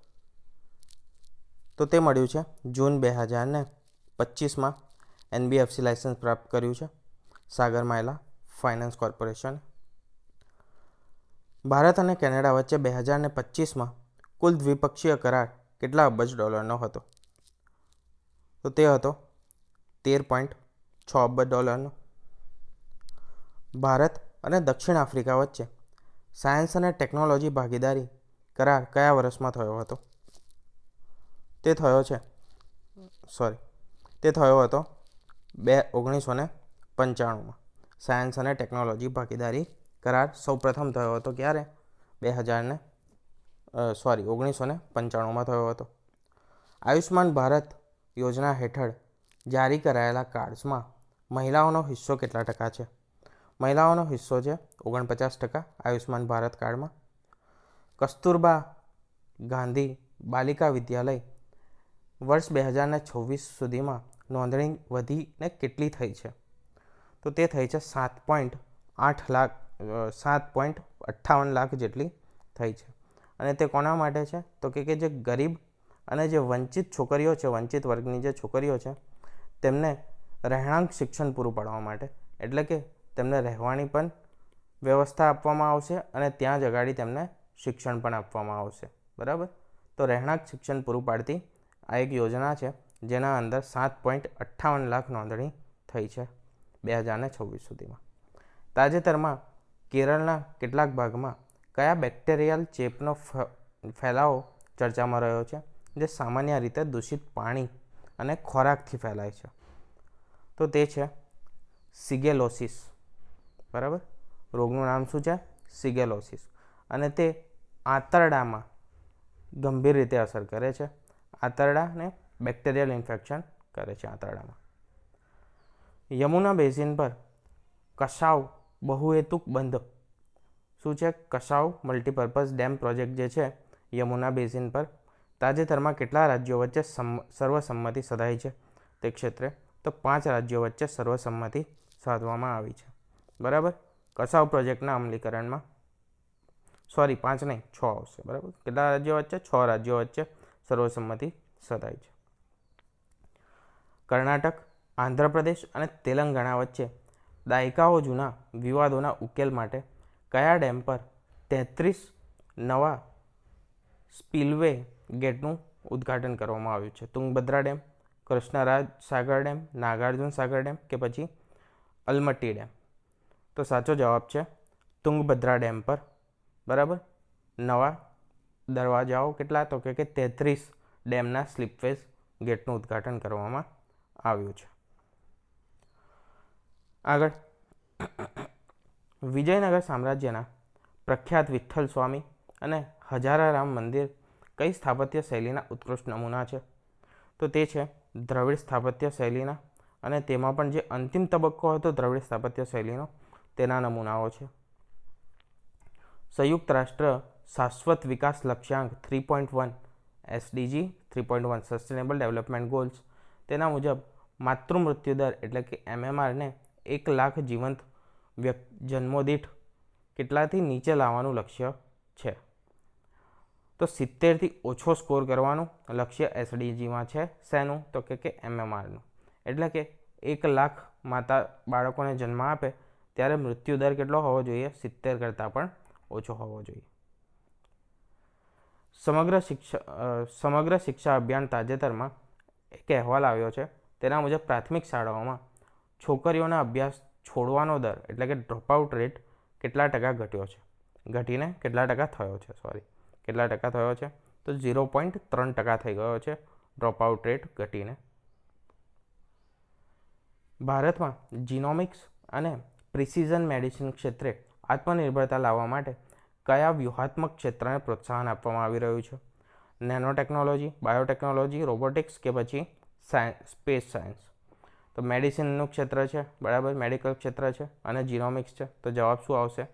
તો તે મળ્યું છે જૂન 2025માં એનબીએફસી લાઇસન્સ પ્રાપ્ત કર્યું છે સાગરમાલા ફાઇનાન્સ કોર્પોરેશન. ભારત અને કેનેડા વચ્ચે 2025માં કુલ દ્વિપક્ષીય કરાર કેટલા અબજ ડોલરનો હતો? તો તે હતો 13.6 અબજ ડોલરનો. ભારત અને દક્ષિણ આફ્રિકા વચ્ચે સાયન્સ અને ટેકનોલોજી ભાગીદારી કરાર કયા વર્ષમાં થયો હતો? તે થયો હતો 1995માં. સાયન્સ અને ટેકનોલોજી ભાગીદારી કરાર સૌપ્રથમ થયો હતો ક્યારે? 1995માં થયો હતો. આયુષ્માન ભારત યોજના હેઠળ જારી કરાયેલા કાર્ડ્સમાં મહિલાઓનો હિસ્સો કેટલા ટકા છે? મહિલાઓનો હિસ્સો છે 49% આયુષ્માન ભારત કાર્ડમાં. કસ્તુરબા ગાંધી બાલિકા વિદ્યાલય વર્ષ 2026 સુધીમાં નોંધણી વધીને કેટલી થઈ છે? તો તે થઈ છે 7.58 લાખ જેટલી થઈ છે. અને તે કોના માટે છે? તો કે જે ગરીબ અને જે વંચિત છોકરીઓ છે, વંચિત વર્ગની જે છોકરીઓ છે, તેમને રહેણાંક શિક્ષણ પૂરું પાડવા માટે, એટલે કે તેમને રહેવાની પણ વ્યવસ્થા આપવામાં આવશે અને ત્યાં જ અગાડી તેમને શિક્ષણ પણ આપવામાં આવશે. બરાબર. તો રહેણાંક શિક્ષણ પૂરું પાડતી આ એક યોજના છે, જેના અંદર 7.58 લાખ નોંધણી થઈ છે 2026 સુધીમાં. તાજેતરમાં કેરળના કેટલાક ભાગમાં કયા બેક્ટેરિયલ ચેપનો ફેલાવો ચર્ચામાં રહ્યો છે, જે સામાન્ય રીતે દૂષિત પાણી અને ખોરાકથી ફેલાય છે? તો તે છે સિગેલોસિસ. બરાબર. રોગનું નામ શું છે? સિગેલોસિસ. અને તે આંતરડામાં ગંભીર રીતે અસર કરે છે. આંતરડાને બેક્ટેરિયલ ઇન્ફેક્શન કરે છે આંતરડામાં. યમુના બેઝિન પર કસાવ બહુહેતુક બંધ શું છે? કસાવ મલ્ટીપર્પઝ ડેમ પ્રોજેક્ટ જે છે યમુના બેઝિન પર, તાજેતરમાં કેટલા રાજ્યો વચ્ચે સર્વસંમતિ સધાઈ છે તે ક્ષેત્રે? તો 5 રાજ્યો વચ્ચે સર્વસંમતિ સાધવામાં આવી છે. બરાબર. કસાવ પ્રોજેક્ટના અમલીકરણમાં 5 નહીં 6 આવશે. બરાબર. કેટલા રાજ્યો વચ્ચે? 6 રાજ્યો વચ્ચે સર્વસંમતિ સધાઈ છે. કર્ણાટક, આંધ્રપ્રદેશ અને તેલંગાણા વચ્ચે દાયકાઓ જૂના વિવાદોના ઉકેલ માટે કયા ડેમ પર 33 નવા સ્પિલવે ગેટનું ઉદ્ઘાટન કરવામાં આવ્યું છે? તુંગભદ્રા ડેમ, કૃષ્ણરાજ સાગર ડેમ, નાગાર્જુન સાગર ડેમ કે પછી અલમટ્ટી ડેમ? તો સાચો જવાબ છે તુંગભદ્રા ડેમ પર. બરાબર. નવા દરવાજાઓ કેટલા? તો કે 33 ડેમના સ્લીપવેઝ ગેટનું ઉદ્ઘાટન કરવામાં આવ્યું છે. આગળ, વિજયનગર સામ્રાજ્યના પ્રખ્યાત વિઠ્ઠલ સ્વામી અને હજારારામ મંદિર કઈ સ્થાપત્ય શૈલીના ઉત્કૃષ્ટ નમૂના છે? તો તે છે દ્રવિડ સ્થાપત્ય શૈલીના, અને તેમાં પણ જે અંતિમ તબક્કો હતો દ્રવિડ સ્થાપત્ય શૈલીનો, તેના નમૂનાઓ છે. સંયુક્ત રાષ્ટ્ર શાશ્વત વિકાસ લક્ષ્યાંક 3.1 SDG 3.1 સસ્ટેનેબલ ડેવલપમેન્ટ ગોલ્સ, તેના મુજબ માતૃમૃત્યુ દર એટલે કે MMRને 1 લાખ જીવંત જન્મો દીઠ કેટલાથી નીચે લાવવાનું લક્ષ્ય છે? તો 70થી ઓછો સ્કોર કરવાનું લક્ષ્ય SDGમાં છે. શેનું? તો કે MMRનું. એટલે કે 1 લાખ માતા બાળકોને જન્મ આપે ત્યારે મૃત્યુ દર કેટલો હોવો જોઈએ? 70 કરતાં પણ ઓછો હોવો જોઈએ. સમગ્ર શિક્ષા અભિયાન તાજેતરમાં એક અહેવાલ આવ્યો છે. તેના મુજબ પ્રાથમિક શાળાઓમાં છોકરીઓના અભ્યાસ છોડવાનો દર એટલે કે ડ્રોપઆઉટ રેટ કેટલા ટકા ઘટ્યો છે? ઘટીને કેટલા ટકા થયો છે? કેટલા ટકા થયો છે? તો 0.3% થઈ ગયો છે ડ્રોપઆઉટ રેટ ઘટીને. ભારતમાં જીનોમિક્સ અને પ્રિસિઝન મેડિસિન ક્ષેત્રે આત્મનિર્ભરતા લાવવા માટે કયા વ્યૂહાત્મક ક્ષેત્રને પ્રોત્સાહન આપવામાં આવી રહ્યું છે? નેનો ટેકનોલોજી, બાયોટેકનોલોજી, રોબોટિક્સ કે પછી સ્પેસ સાયન્સ? તો મેડિસિનનું ક્ષેત્ર છે. બરાબર. મેડિકલ ક્ષેત્ર છે અને જીનોમિક્સ છે. તો જવાબ શું આવશે?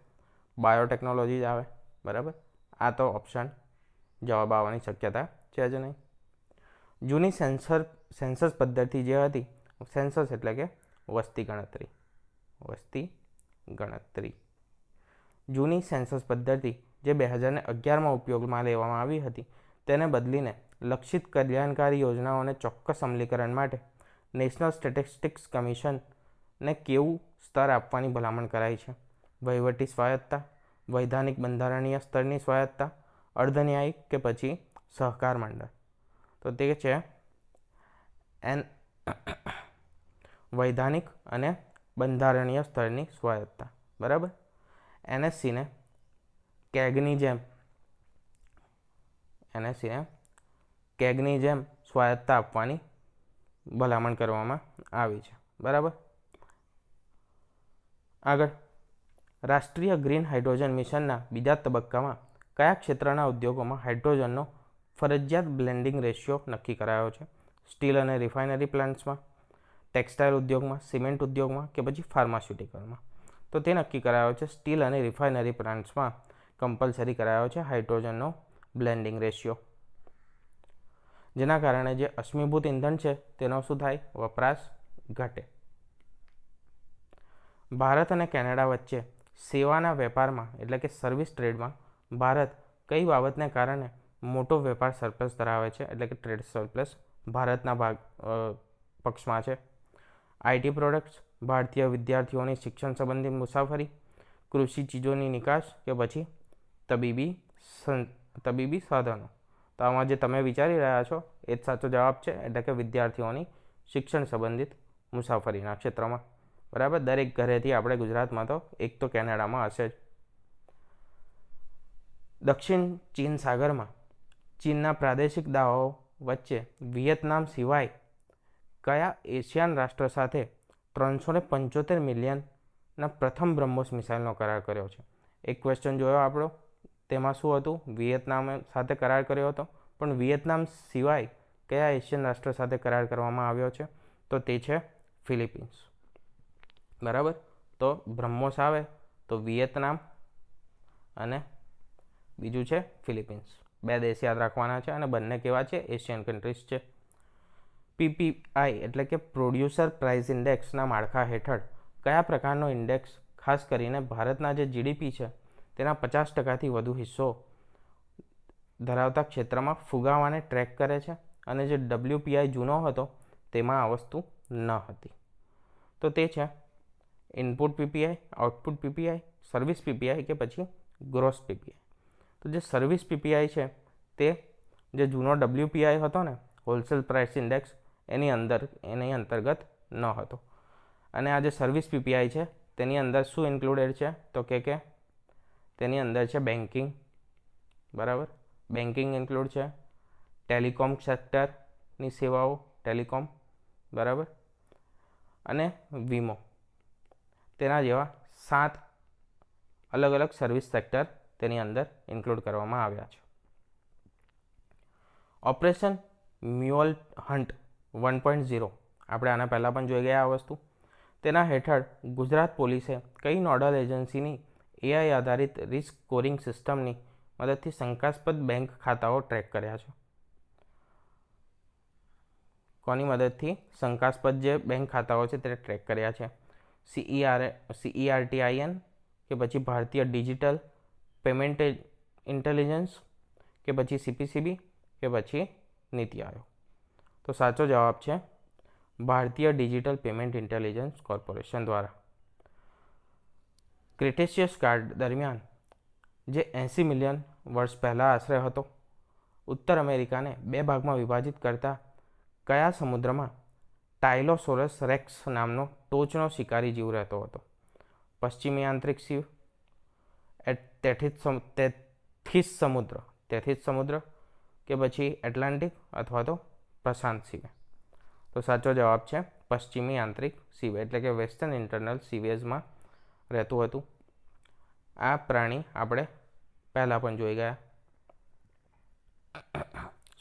બાયોટેકનોલોજી જ આવે. બરાબર. આ તો ઓપ્શન જવાબ આવવાની શક્યતા છે જ નહીં. જૂની સેન્સસ પદ્ધતિ જે હતી, સેન્સસ એટલે કે વસ્તી ગણતરી. જૂની સેન્સસ પદ્ધતિ જે 2011માં ઉપયોગમાં લેવામાં આવી હતી, તેને બદલીને લક્ષિત કલ્યાણકારી યોજનાઓને ચોક્કસ અમલીકરણ માટે નેશનલ સ્ટેટિસ્ટિક્સ કમિશનને કેવું સ્તર આપવાની ભલામણ કરાઈ છે? વહીવટી સ્વાયત્તા, વૈધાનિક બંધારણીય સ્તરની સ્વાયત્તા, અર્ધન્યાયિક કે પછી સહકાર મંડળ? તો તે છે વૈધાનિક અને બંધારણીય સ્તરની સ્વાયત્તા. બરાબર. NSCને કેગની જેમ સ્વાયત્તા આપવાની ભલામણ કરવામાં આવી છે. બરાબર. આગળ, રાષ્ટ્રીય ગ્રીન હાઇડ્રોજન મિશનના બીજા તબક્કામાં કયા ક્ષેત્રના ઉદ્યોગોમાં હાઇડ્રોજનનો ફરજિયાત બ્લેન્ડિંગ રેશિયો નક્કી કરાયો છે? સ્ટીલ અને રિફાઇનરી પ્લાન્ટ્સમાં, ટેક્સટાઇલ ઉદ્યોગમાં, સિમેન્ટ ઉદ્યોગમાં કે પછી ફાર્માસ્યુટિકલમાં. તો તે નક્કી કરાયો છે સ્ટીલ અને રિફાઇનરી પ્લાન્ટ્સમાં કમ્પલસરી કરાયો છે હાઇડ્રોજનનો બ્લેન્ડિંગ રેશિયો, જેના કારણે જે અશ્મિભૂત ઇંધણ છે તેનો શું થાય, વપરાશ ઘટે. ભારત અને કેનેડા વચ્ચે સેવાના વેપારમાં એટલે કે સર્વિસ ટ્રેડમાં ભારત કઈ બાબતને કારણે મોટો વેપાર સરપ્લસ ધરાવે છે, એટલે કે ટ્રેડ સરપ્લસ ભારતના પક્ષમાં છે? આઈટી પ્રોડક્ટ્સ, ભારતીય વિદ્યાર્થીઓની શિક્ષણ સંબંધિત મુસાફરી, કૃષિ ચીજોની નિકાસ કે પછી તબીબી સાધનો. તો આમાં જે તમે વિચારી રહ્યા છો એ જ સાચો જવાબ છે, એટલે કે વિદ્યાર્થીઓની શિક્ષણ સંબંધિત મુસાફરીના ક્ષેત્રમાં. બરાબર, દરેક ઘરેથી આપણે ગુજરાતમાં તો એક તો કેનેડામાં હશે જ. દક્ષિણ ચીન સાગરમાં ચીનના પ્રાદેશિક દાવાઓ વચ્ચે વિયેતનામ સિવાય કયા એશિયન રાષ્ટ્ર સાથે 375 મિલિયનના પ્રથમ બ્રહ્મોસ મિસાઇલનો કરાર કર્યો છે? એક ક્વેશ્ચન જોયો આપણો, તેમાં શું હતું, વિયેતનામ સાથે કરાર કર્યો હતો, પણ વિયેતનામ સિવાય કયા એશિયન રાષ્ટ્ર સાથે કરાર કરવામાં આવ્યો છે? તો તે છે ફિલિપિન્સ. બરાબર, તો બ્રહ્મોસ આવે તો વિયેતનામ અને બીજું છે ફિલિપિન્સ. 2 દેશ યાદ રાખવાના છે અને બંને કેવા છે, એશિયન કન્ટ્રીઝ છે. પીપીઆઈ એટલે કે પ્રોડ્યુસર પ્રાઇસ ઇન્ડેક્સના માળખા હેઠળ કયા પ્રકારનો ઇન્ડેક્સ ખાસ કરીને ભારતના જે જીડીપી છે તેના 50%થી વધુ હિસ્સો ધરાવતા ક્ષેત્રમાં ફુગાવાને ટ્રેક કરે છે, અને જે ડબલ્યુપીઆઈ જૂનો હતો તેમાં આ વસ્તુ ન હતી. તો તે છે input PPI, output PPI, service PPI કે પછી ગ્રોસ પીપીઆઈ. તો જે સર્વિસ પીપીઆઈ છે તે જે જૂનો ડબલ્યુપીઆઈ હતો ને, હોલસેલ પ્રાઇસ ઇન્ડેક્સ, એની અંતર્ગત ન હતો. અને આ જે સર્વિસ પીપીઆઈ છે તેની અંદર શું ઇન્ક્લુડેડ છે, તો કે તેની અંદર છે બેન્કિંગ. બરાબર, બેન્કિંગ ઇન્ક્લુડ છે, ટેલિકોમ સેક્ટરની સેવાઓ, ટેલિકોમ, બરાબર, અને વીમો. તેના જેવા 7 અલગ અલગ સર્વિસ સેક્ટર તેની અંદર ઇન્ક્લુડ કરવામાં આવ્યા છે. ઓપરેશન મ્યુઅલ હન્ટ 1.0 આપણે આના પહેલાં પણ જોઈ ગયા આ વસ્તુ. તેના હેઠળ ગુજરાત પોલીસે કઈ નોડલ એજન્સીની એઆઈ આધારિત રિસ્ક સ્કોરિંગ સિસ્ટમની મદદથી શંકાસ્પદ બેંક ખાતાઓ ટ્રેક કર્યા છે? કોની મદદથી શંકાસ્પદ જે બેંક ખાતાઓ છે તે ટ્રેક કર્યા છે? CERTIN કે પછી ભારતીય ડિજિટલ પેમેન્ટ ઇન્ટેલિજન્સ કે પછી CPCB કે પછી નીતિ આયોગ? તો સાચો જવાબ છે ભારતીય ડિજિટલ પેમેન્ટ ઇન્ટેલિજન્સ કોર્પોરેશન દ્વારા. ક્રિટેશિયસ કાળ દરમિયાન જે 80 મિલિયન વર્ષ પહેલાં આશરે હતો, ઉત્તર અમેરિકાને 2 ભાગમાં વિભાજિત કરતા કયા સમુદ્રમાં ટાઇલોસોરસ રેક્સ નામનો ટોચનો શિકારી જીવ રહેતો હતો? પશ્ચિમી આંતરિક સીવ, તેથિસ સમુદ્ર કે પછી એટલાન્ટિક અથવા તો પ્રશાંત સીવે? તો સાચો જવાબ છે પશ્ચિમી આંતરિક સીવે એટલે કે વેસ્ટર્ન ઇન્ટરનલ સીવેઝમાં રહેતું હતું. આ પ્રાણી આપણે પહેલાં પણ જોઈ ગયા.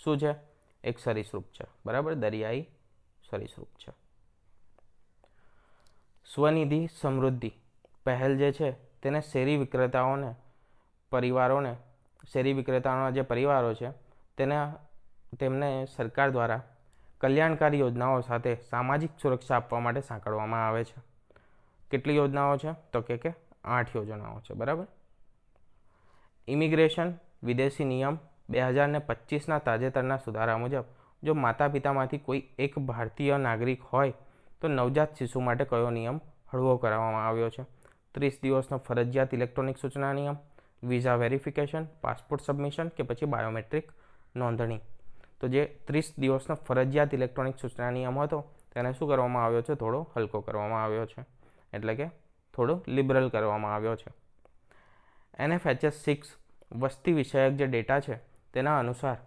શું છે? એક સરીસૃપ છે. બરાબર, દરિયાઈ સરીસૃપ છે. સ્વનિધિ સમૃદ્ધિ પહેલ જે છે તેને શેરી વિક્રેતાઓના જે પરિવારો છે તેમને સરકાર દ્વારા કલ્યાણકારી યોજનાઓ સાથે સામાજિક સુરક્ષા આપવા માટે સાંકળવામાં આવે છે. કેટલી યોજનાઓ છે? તો કે 8 યોજનાઓ છે. બરાબર. ઇમિગ્રેશન વિદેશી નિયમ 2025ના તાજેતરના સુધારા મુજબ જો માતા પિતામાંથી કોઈ એક ભારતીય નાગરિક હોય તો નવજાત શિશુ માટે કયો નિયમ હળવો કરવામાં આવ્યો છે? 30 દિવસનો ફરજિયાત ઇલેક્ટ્રોનિક સૂચના નિયમ, વિઝા વેરિફિકેશન, પાસપોર્ટ સબમિશન કે પછી બાયોમેટ્રિક નોંધણી? તો જે 30 દિવસનો ફરજિયાત ઇલેક્ટ્રોનિક સૂચના નિયમ હતો તેને શું કરવામાં આવ્યો છે? થોડો હલકો કરવામાં આવ્યો છે, એટલે કે થોડો લિબરલ કરવામાં આવ્યો છે. NFHS 6 વસ્તી વિષયક જે ડેટા છે તેના અનુસાર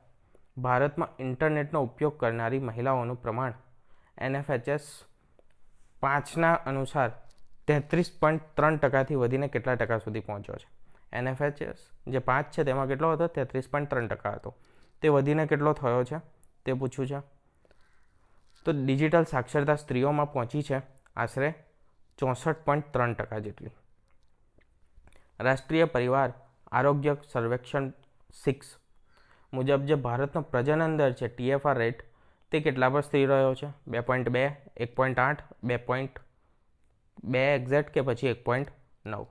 ભારતમાં ઇન્ટરનેટનો ઉપયોગ કરનારી મહિલાઓનું પ્રમાણ NFHS 5ના અનુસાર 33.3%થી વધીને કેટલા ટકા સુધી પહોંચ્યો છે? NFHS જે 5 છે તેમાં કેટલો હતો? 33.3% હતો. તે વધીને કેટલો થયો છે તે પૂછ્યું છે. તો ડિજિટલ સાક્ષરતા સ્ત્રીઓમાં પહોંચી છે આશરે 64.3% જેટલી. રાષ્ટ્રીય પરિવાર આરોગ્ય સર્વેક્ષણ 6 મુજબ જે ભારતનો પ્રજનન દર છે TFR રેટ તે કેટલા પર સ્થિર રહ્યો છે? 2.2, 1.8, 2.2 એક્ઝેક્ટ કે પછી 1.9?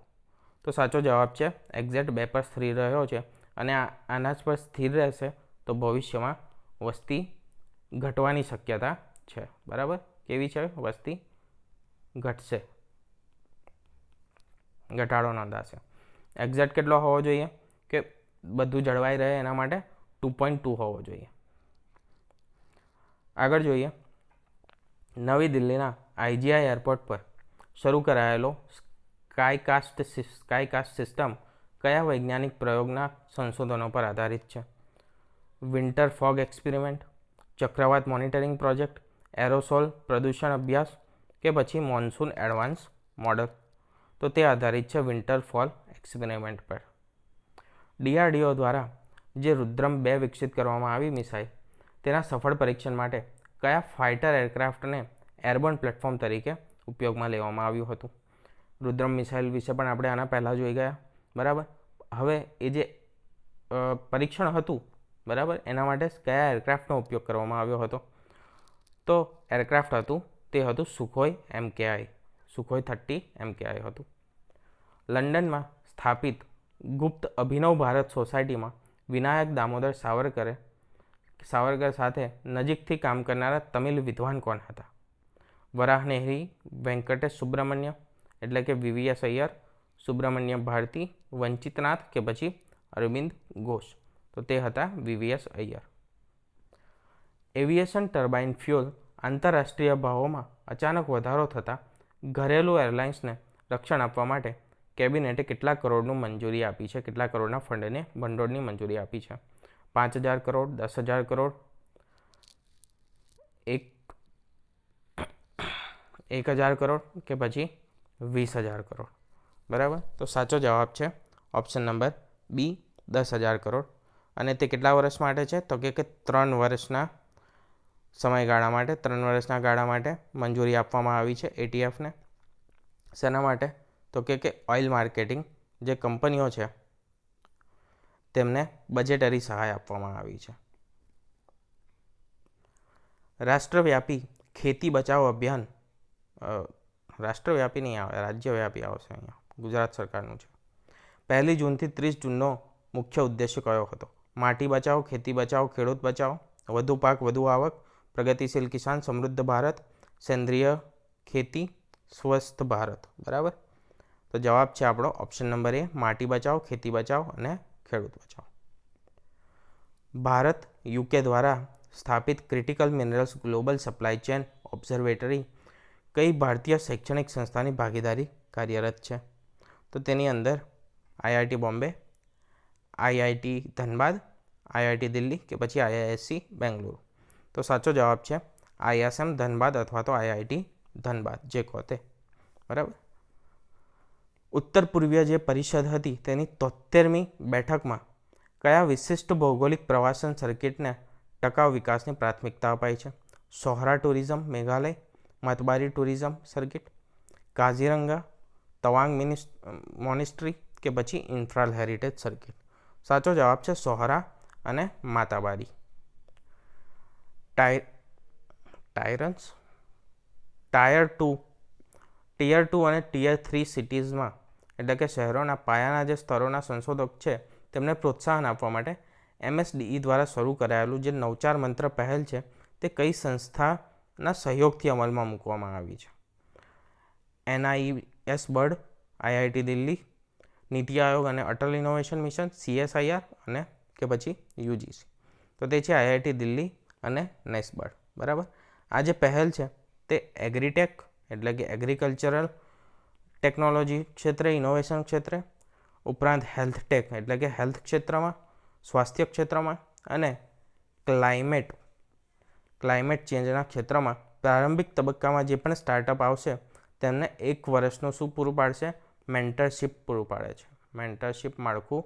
તો સાચો જવાબ છે એક્ઝેક્ટ 2 પર સ્થિર રહ્યો છે. અને આના જ પર સ્થિર રહેશે તો ભવિષ્યમાં વસ્તી ઘટવાની શક્યતા છે. બરાબર, કેવી છે? વસ્તી ઘટશે, ઘટાડો નોંધાશે. એક્ઝેક્ટ કેટલો હોવો જોઈએ કે બધું જળવાઈ રહે એના માટે 2.2 હોવો જોઈએ. આગળ જોઈએ, નવી દિલ્હીના IGI એરપોર્ટ પર શરૂ કરાયેલો સ્કાયકાસ્ટ સિસ્ટમ કયા વૈજ્ઞાનિક પ્રયોગના સંશોધનો પર આધારિત છે? વિન્ટર ફોગ એક્સપેરિમેન્ટ, ચક્રવાત મોનિટરિંગ પ્રોજેક્ટ, એરોસોલ પ્રદૂષણ અભ્યાસ કે પછી મોન્સૂન એડવાન્સ મોડલ? તો તે આધારિત છે વિન્ટર ફોલ એક્સપેરિમેન્ટ પર. DRDO દ્વારા જે રુદ્રમ 2 વિકસિત કરવામાં આવી મિસાઇલ, તેના સફળ પરીક્ષણ માટે કયા ફાઇટર એરક્રાફ્ટને એરબોર્ન પ્લેટફોર્મ તરીકે ઉપયોગમાં લેવામાં આવ્યું હતું? રુદ્રમ મિસાઇલ વિશે પણ આપણે આના પહેલાં જોઈ ગયા. બરાબર, હવે એ જે પરીક્ષણ હતું, બરાબર, એના માટે કયા એરક્રાફ્ટનો ઉપયોગ કરવામાં આવ્યો હતો? તો એરક્રાફ્ટ હતું તે હતું સુખોઈ MKI, સુખોઈ 30 MKI હતું. લંડનમાં સ્થાપિત ગુપ્ત અભિનવ ભારત સોસાયટીમાં વિનાયક દામોદર સાવરકર સાથે નજીકથી કામ કરનારા તમિલ વિદ્વાન કોણ હતા? વરાહનેહરી, વેંકટેશ સુબ્રમણ્ય એટલે કે VVS અય્યર, સુબ્રમણ્ય ભારતી, વંચિતનાથ કે પછી અરવિંદ ઘોષ? તો તે હતા VVS Iyer. Aviation turbine fuel આંતરરાષ્ટ્રીય ભાવોમાં અચાનક વધારો થતાં ઘરેલું એરલાઇન્સને રક્ષણ આપવા માટે કેબિનેટે કેટલા કરોડનું મંજૂરી આપી છે? કેટલા કરોડના ફંડને ભંડોળની મંજૂરી આપી છે? 5,000 કરોડ, 10,000 કરોડ, 1,000 કરોડ કે પછી 20,000 કરોડ? બરાબર, તો સાચો જવાબ છે ઓપ્શન નંબર B, 10,000 કરોડ. અને તે કેટલા વર્ષ માટે છે? તો કે 3 વર્ષના સમયગાળા માટે, 3 વર્ષના ગાળા માટે મંજૂરી આપવામાં આવી છે ATFને. શેના માટે? તો કે ઓઇલ માર્કેટિંગ જે કંપનીઓ છે તેમને બજેટરી સહાય આપવામાં આવી છે. રાષ્ટ્રવ્યાપી ખેતી બચાવો અભિયાન, રાષ્ટ્રવ્યાપી નહીં આવે, રાજ્યવ્યાપી આવશે અહીંયા, ગુજરાત સરકારનું છે. 1 જૂનથી 30 જૂનનો મુખ્ય ઉદ્દેશ્ય કયો હતો? માટી બચાવો, ખેતી બચાવો, ખેડૂત બચાવો, વધુ પાક વધુ આવક, પ્રગતિશીલ કિસાન, સમૃદ્ધ ભારત, સેન્દ્રિય ખેતી, સ્વસ્થ ભારત? બરાબર, તો જવાબ છે આપણો ઓપ્શન નંબર A, માટી બચાવો, ખેતી બચાવો અને ખેડૂત બચાવો. ભારત UK દ્વારા સ્થાપિત critical minerals global supply chain observatory કઈ ભારતીય શૈક્ષણિક સંસ્થાની ભાગીદારી કાર્યરત છે? તો તેની અંદર IIT Bombay, IIT Dhanbad, IIT Delhi કે પછી IISc બેંગલુરુ? તો સાચો જવાબ છે ISM ધનબાદ અથવા તો IIT ધનબાદ, જે કહો તે. બરાબર, ઉત્તર પૂર્વીય જે પરિષદ હતી તેની 73મી બેઠકમાં કયા વિશિષ્ટ ભૌગોલિક પ્રવાસન સર્કિટને ટકાઉ વિકાસની પ્રાથમિકતા અપાઈ છે? Sohra tourism Meghalaya, Matabari tourism circuit, Kaziranga, Tawang monastery કે પછી ઇન્ફ્રાલ હેરિટેજ સર્કિટ? સાચો જવાબ છે સોહરા અને માતાબારી. ટાયર 2 અને ટિયર 3 સિટીઝમાં એટલે કે શહેરોના પાયાના જે સ્તરોના સંશોધક છે તેમને પ્રોત્સાહન આપવા માટે MSDE દ્વારા શરૂ કરાયેલું જે નવચાર મંત્ર પહેલ છે તે કઈ સંસ્થાના સહયોગથી અમલમાં મૂકવામાં આવી છે? NIS bird, IIT Delhi, NITI Aayog અને અટલ ઇનોવેશન મિશન, CSIR અને કે પછી UGC? તો તે છે IIT દિલ્હી અને NISBARD. બરાબર, આ જે પહેલ છે તે એગ્રીટેક એટલે કે એગ્રીકલ્ચરલ ટેકનોલોજી ક્ષેત્રે, ઇનોવેશન ક્ષેત્રે, ઉપરાંત હેલ્થ ટેક એટલે કે હેલ્થ ક્ષેત્રમાં, સ્વાસ્થ્ય ક્ષેત્રમાં અને ક્લાઇમેટ ચેન્જના ક્ષેત્રમાં પ્રારંભિક તબક્કામાં જે પણ સ્ટાર્ટઅપ આવશે તેમને 1 વર્ષનું શું પૂરું પાડશે? મેન્ટરશિપ પૂરું પાડે છે, મેન્ટરશિપ માળખું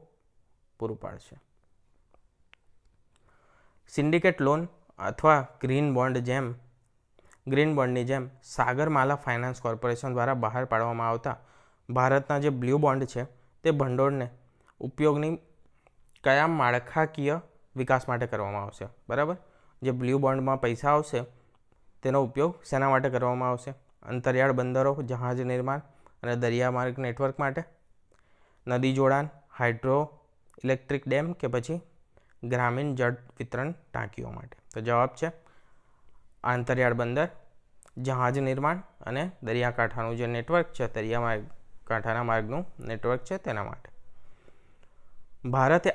પૂરું પાડશે. સિન્ડિકેટ લોન અથવા ગ્રીન બોન્ડ જેમ ગ્રીન બોન્ડની જેમ સાગરમાલા ફાઇનાન્સ કોર્પોરેશન દ્વારા બહાર પાડવામાં આવતા ભારતના જે બ્લુ બોન્ડ છે તે ભંડોળને ઉપયોગની કયા માળખાકીય વિકાસ માટે કરવામાં આવશે? બરાબર, જે બ્લુ બોન્ડમાં પૈસા આવશે તેનો ઉપયોગ શેના માટે કરવામાં આવશે? અંતરિયાળ બંદરો, જહાજ નિર્માણ અને દરિયામાર્ગ નેટવર્ક માટે, નદી જોડાણ, હાઇડ્રો ઇલેક્ટ્રિક ડેમ કે પછી ગ્રામીણ જળ વિતરણ ટાંકીઓ માટે? તો જવાબ છે આંતરિયાળ બંદર, જહાજ નિર્માણ અને દરિયાકાંઠાનું જે નેટવર્ક છે, દરિયા કાંઠાના માર્ગનું નેટવર્ક છે તેના માટે. ભારતે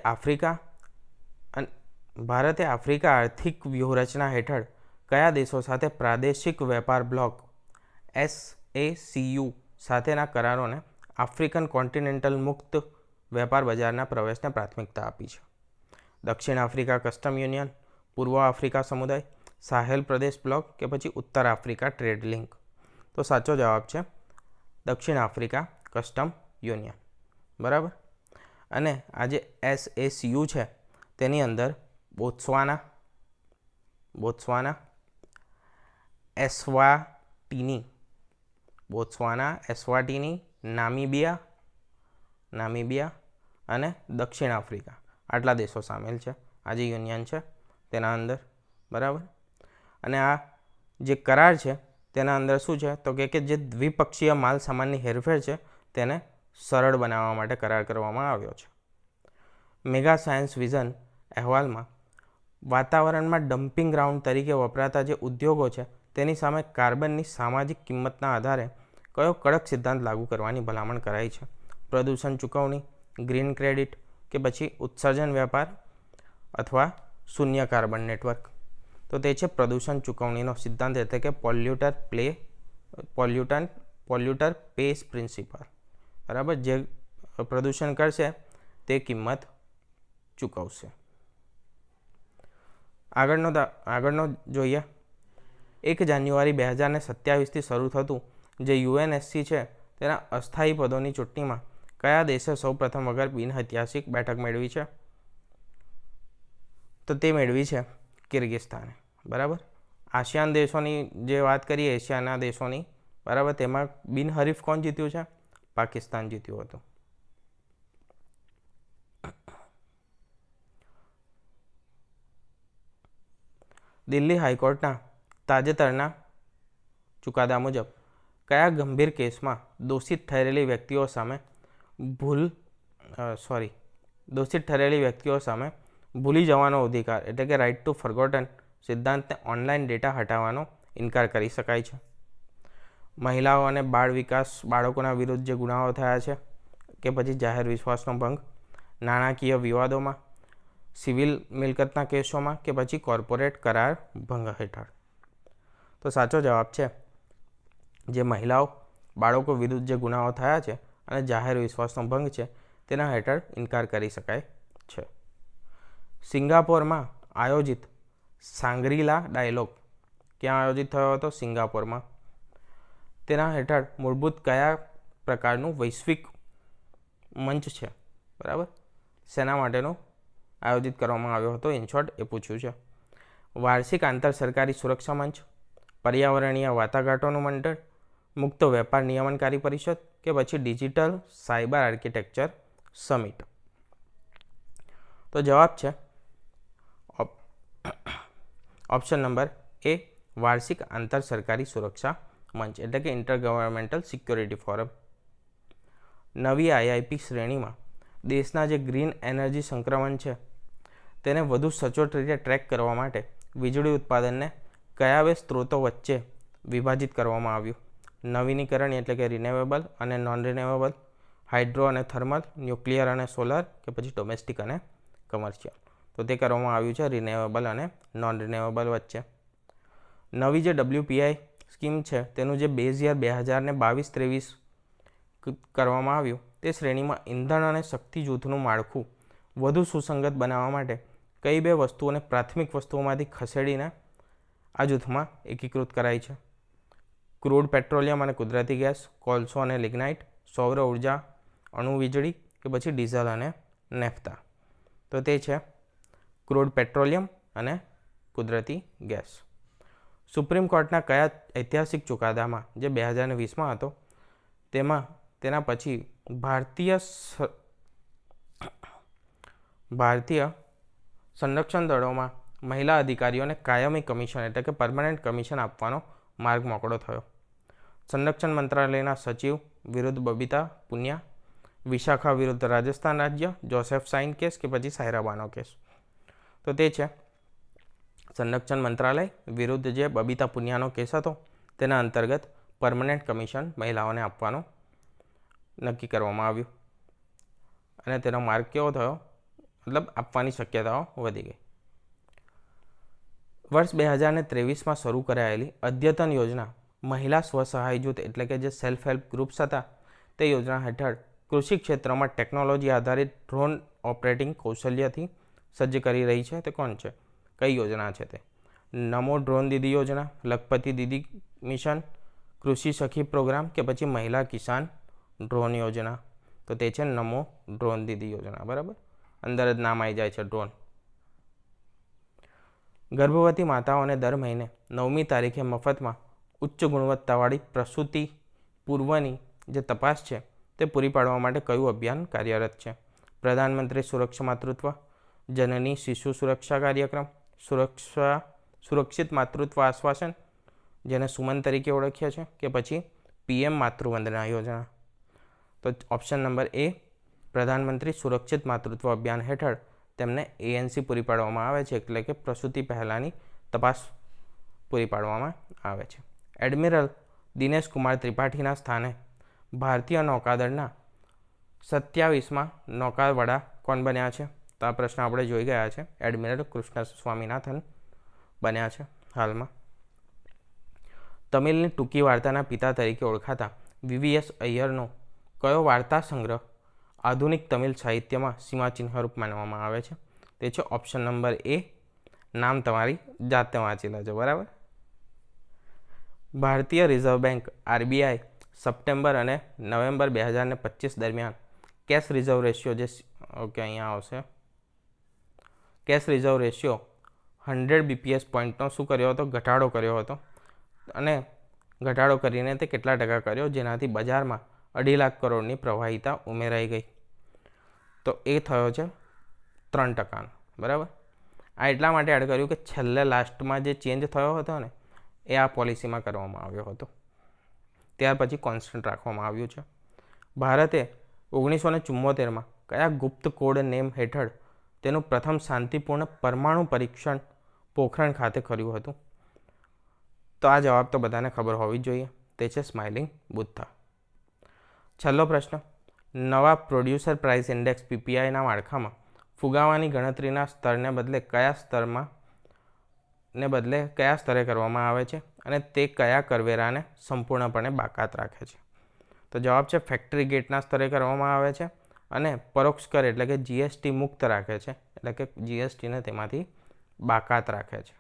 આફ્રિકા આર્થિક વ્યૂહરચના હેઠળ કયા દેશો સાથે પ્રાદેશિક વેપાર બ્લોક SACU સાથેના કરારોને આફ્રિકન કોન્ટિનેન્ટલ મુક્ત વેપાર બજારના પ્રવેશને પ્રાથમિકતા આપી છે? દક્ષિણ આફ્રિકા કસ્ટમ યુનિયન, પૂર્વ આફ્રિકા સમુદાય, સાહેલ પ્રદેશ બ્લોક કે પછી ઉત્તર આફ્રિકા ટ્રેડ લિંક? તો સાચો જવાબ છે દક્ષિણ આફ્રિકા કસ્ટમ યુનિયન. બરાબર, અને આ જે SACU છે તેની અંદર બોત્સવાના, એસ્વાટીની, નામીબિયા અને દક્ષિણ આફ્રિકા આટલા દેશો સામેલ છે આ જે યુનિયન છે તેના અંદર. બરાબર, અને આ જે કરાર છે તેના અંદર શું છે તો કે જે દ્વિપક્ષીય માલ સામાનની હેરફેર છે તેને સરળ બનાવવા માટે કરાર કરવામાં આવ્યો છે. મેગા સાયન્સ વિઝન અહેવાલમાં વાતાવરણમાં ડમ્પિંગ ગ્રાઉન્ડ તરીકે વપરાતા જે ઉદ્યોગો છે તેની સામે કાર્બનની સામાજિક કિંમતના આધારે કયો કડક સિદ્ધાંત લાગુ કરવાની ભલામણ કરાઈ છે? પ્રદૂષણ ચૂકવણી, ગ્રીન ક્રેડિટ કે પછી ઉત્સર્જન વેપાર અથવા શૂન્ય કાર્બન નેટવર્ક? તો તે છે પ્રદૂષણ ચૂકવણીનો સિદ્ધાંત, એટલે કે પોલ્યુટર પેસ પ્રિન્સિપલ. બરાબર, જે પ્રદૂષણ કરશે તે કિંમત ચૂકવશે. આગળનો જોઈએ. 1 જાન્યુઆરી 2027થી શરૂ થતું જે UNSC છે તેના અસ્થાયી પદોની ચૂંટણીમાં કયા દેશે સૌપ્રથમ વગર બિનઐતિહાસિક બેઠક મેળવી છે? તો તે મેળવી છે કિર્ગિસ્તાને. બરાબર, આસિયાન દેશોની જે વાત કરીએ, એશિયાના દેશોની, બરાબર, તેમાં બિનહરીફ કોણ જીત્યું છે? પાકિસ્તાન જીત્યું હતું. દિલ્હી હાઈકોર્ટના તાજેતરના ચુકાદા મુજબ કયા ગંભીર કેસમાં દોષિત ઠરેલી વ્યક્તિઓ સામે ભૂલી જવાનો અધિકાર એટલે કે રાઇટ ટુ ફોરગોટન સિદ્ધાંતને ઓનલાઈન ડેટા હટાવવાનો ઇનકાર કરી શકાય છે? મહિલાઓ અને બાળકોના વિરુદ્ધ જે ગુનાઓ થયા છે કે પછી જાહેર વિશ્વાસનો ભંગ, નાણાકીય વિવાદોમાં, સિવિલ મિલકતના કેસોમાં કે પછી કોર્પોરેટ કરાર ભંગ હેઠળ? તો સાચો જવાબ છે જે મહિલાઓ, બાળકો વિરુદ્ધ જે ગુનાઓ થયા છે અને જાહેર વિશ્વાસનો ભંગ છે તેના હેઠળ ઇનકાર કરી શકાય છે. સિંગાપોરમાં આયોજિત સાંગ્રીલા ડાયલોગ ક્યાં આયોજિત થયો હતો? સિંગાપોરમાં. તેના હેઠળ મૂળભૂત કયા પ્રકારનું વૈશ્વિક મંચ છે? બરાબર, શેના માટેનું આયોજિત કરવામાં આવ્યો હતો? ઇન શોર્ટ એ પૂછ્યું છે. વાર્ષિક આંતર સરકારી સુરક્ષા મંચ, પર્યાવરણીય વાટાઘાટોનું મંડળ, મુક્ત વેપાર નિયમનકારી પરિષદ કે પછી ડિજિટલ સાયબર આર્કિટેક્ચર સમિટ? તો જવાબ છે ઓપ્શન નંબર એ, વાર્ષિક આંતર સરકારી સુરક્ષા મંચ એટલે કે ઇન્ટર ગવર્મેન્ટલ સિક્યોરિટી ફોરમ. નવી IIP શ્રેણીમાં દેશના જે ગ્રીન એનર્જી સંક્રમણ છે તેને વધુ સચોટ રીતે ટ્રેક કરવા માટે વીજળી ઉત્પાદનને કયા બે સ્ત્રોતો વચ્ચે વિભાજિત કરવામાં આવ્યું? નવીનીકરણ એટલે કે રિન્યુએબલ અને નોન રિન્યુએબલ, હાઇડ્રો અને થર્મલ, ન્યુક્લિયર અને સોલર કે પછી ડોમેસ્ટિક અને કમર્શિયલ? તો તે કરવામાં આવ્યું છે રિન્યુએબલ અને નોન રિન્યુએબલ વચ્ચે. નવી જે WPI સ્કીમ છે તેનું જે બેઝ યર 2022-23 કરવામાં આવ્યું તે શ્રેણીમાં ઇંધણ અને શક્તિ જૂથનું માળખું વધુ સુસંગત બનાવવા માટે કઈ બે વસ્તુઓને પ્રાથમિક વસ્તુઓમાંથી ખસેડીને આ જૂથમાં એકીકૃત કરાઈ છે? ક્રૂડ પેટ્રોલિયમ અને કુદરતી ગેસ, કોલસો અને લિગ્નાઇટ, સૌર ઉર્જા, અણુ વીજળી કે પછી ડીઝલ અને નેફ્તા? તો તે છે ક્રૂડ પેટ્રોલિયમ અને કુદરતી ગેસ. સુપ્રીમ કોર્ટના કયા ઐતિહાસિક ચુકાદામાં, જે 2020માં હતો, તેના પછી ભારતીય સંરક્ષણ દળોમાં મહિલા અધિકારીઓને કાયમી કમિશન એટલે કે પરમનન્ટ કમિશન આપવાનો માર્ગ મોકળો થયો? સંરક્ષણ મંત્રાલયના સચિવ વિરુદ્ધ બબીતા પુનિયા, વિશાખા વિરુદ્ધ રાજસ્થાન રાજ્ય, જોસેફ સાઇન કેસ કે પછી સાયરાબાનો કેસ? તો તે છે સંરક્ષણ મંત્રાલય વિરુદ્ધ જે બબીતા પુનિયાનો કેસ હતો તેના અંતર્ગત પરમનન્ટ કમિશન મહિલાઓને આપવાનું નક્કી કરવામાં આવ્યું અને તેનો માર્ગ કેવો થયો, મતલબ આપવાની શક્યતાઓ વધી ગઈ. વર્ષ 2023માં શરૂ કરાયેલી અદ્યતન યોજના મહિલા સ્વસહાય જૂથ એટલે કે જે સેલ્ફ હેલ્પ ગ્રુપ્સ હતા તે યોજના હેઠળ કૃષિ ક્ષેત્રમાં ટેકનોલોજી આધારિત ડ્રોન ઓપરેટિંગ કૌશલ્યથી સજ્જ કરી રહી છે. તે કોણ છે? કઈ યોજના છે તે? નમો ડ્રોન દીદી યોજના, લખપતિ દીદી મિશન, કૃષિ સખી પ્રોગ્રામ કે પછી મહિલા કિસાન ડ્રોન યોજના? તો તે છે નમો ડ્રોન દીદી યોજના. બરાબર, અંદર જ નામ આવી જાય છે ડ્રોન. ગર્ભવતી માતાઓને દર મહિને 9મી તારીખે મફતમાં ઉચ્ચ ગુણવત્તાવાળી પ્રસૂતિ પૂર્વની જે તપાસ છે તે પૂરી પાડવા માટે કયું અભિયાન કાર્યરત છે? પ્રધાનમંત્રી સુરક્ષા માતૃત્વ, જનની શિશુ સુરક્ષા કાર્યક્રમ, સુરક્ષિત માતૃત્વ આશ્વાસન જેને સુમન તરીકે ઓળખીએ છીએ, કે પછી PM માતૃવંદના યોજના? તો ઓપ્શન નંબર એ, પ્રધાનમંત્રી સુરક્ષિત માતૃત્વ અભિયાન હેઠળ તેમને ANC પૂરી પાડવામાં આવે છે, એટલે કે પ્રસૂતિ પહેલાંની તપાસ પૂરી પાડવામાં આવે છે. એડમિરલ દિનેશ કુમાર ત્રિપાઠીના સ્થાને ભારતીય નૌકાદળના 27માં નૌકાવડા કોણ બન્યા છે? તો આ પ્રશ્ન આપણે જોઈ ગયા છે. એડમિરલ કૃષ્ણ સ્વામીનાથન બન્યા છે હાલમાં. તમિલની ટૂંકી વાર્તાના પિતા તરીકે ઓળખાતા VVS અય્યરનો કયો વાર્તા સંગ્રહ આધુનિક તમિલ સાહિત્યમાં સીમાચિહ્નરૂપ માનવામાં આવે છે? તે છે ઓપ્શન નંબર એ, નામ તમારી જાતે વાંચી લેજો. બરાબર. ભારતીય રિઝર્વ બેંક RBI સપ્ટેમ્બર અને નવેમ્બર 2025 દરમિયાન કેશ રિઝર્વ રેશિયો જે અહીંયા આવશે, કેશ રિઝર્વ રેશિયો 100 BPS પોઈન્ટનો શું કર્યો હતો? ઘટાડો કર્યો હતો. અને ઘટાડો કરીને તે કેટલા ટકા કર્યો, જેનાથી બજારમાં 2.5 લાખ કરોડની પ્રવાહિતા ઉમેરાઈ ગઈ? તો એ થયો છે 3%. બરાબર. આ એટલા માટે એડ કર્યું કે છેલ્લે લાસ્ટમાં જે ચેન્જ થયો હતો ને એ આ પોલિસીમાં કરવામાં આવ્યો હતો, ત્યાર પછી કોન્સ્ટન્ટ રાખવામાં આવ્યું છે. ભારતે 1974માં કયા ગુપ્ત કોડ નેમ હેઠળ તેનું પ્રથમ શાંતિપૂર્ણ પરમાણુ પરીક્ષણ પોખરણ ખાતે કર્યું હતું? તો આ જવાબ તો બધાને ખબર હોવી જ જોઈએ, તે છે સ્માઇલિંગ બુદ્ધા. છેલ્લો પ્રશ્ન, નવા પ્રોડ્યુસર પ્રાઇસ ઇન્ડેક્સ PPIના માળખામાં ફુગાવાની ગણતરીના સ્તરને બદલે કયા સ્તરે કરવામાં આવે છે અને તે કયા કરવેરાને સંપૂર્ણપણે બાકાત રાખે છે? તો જવાબ છે ફેક્ટરી ગેટના સ્તરે કરવામાં આવે છે અને પરોક્ષ કર એટલે કે GST મુક્ત રાખે છે, એટલે કે GSTને તેમાંથી બાકાત રાખે છે.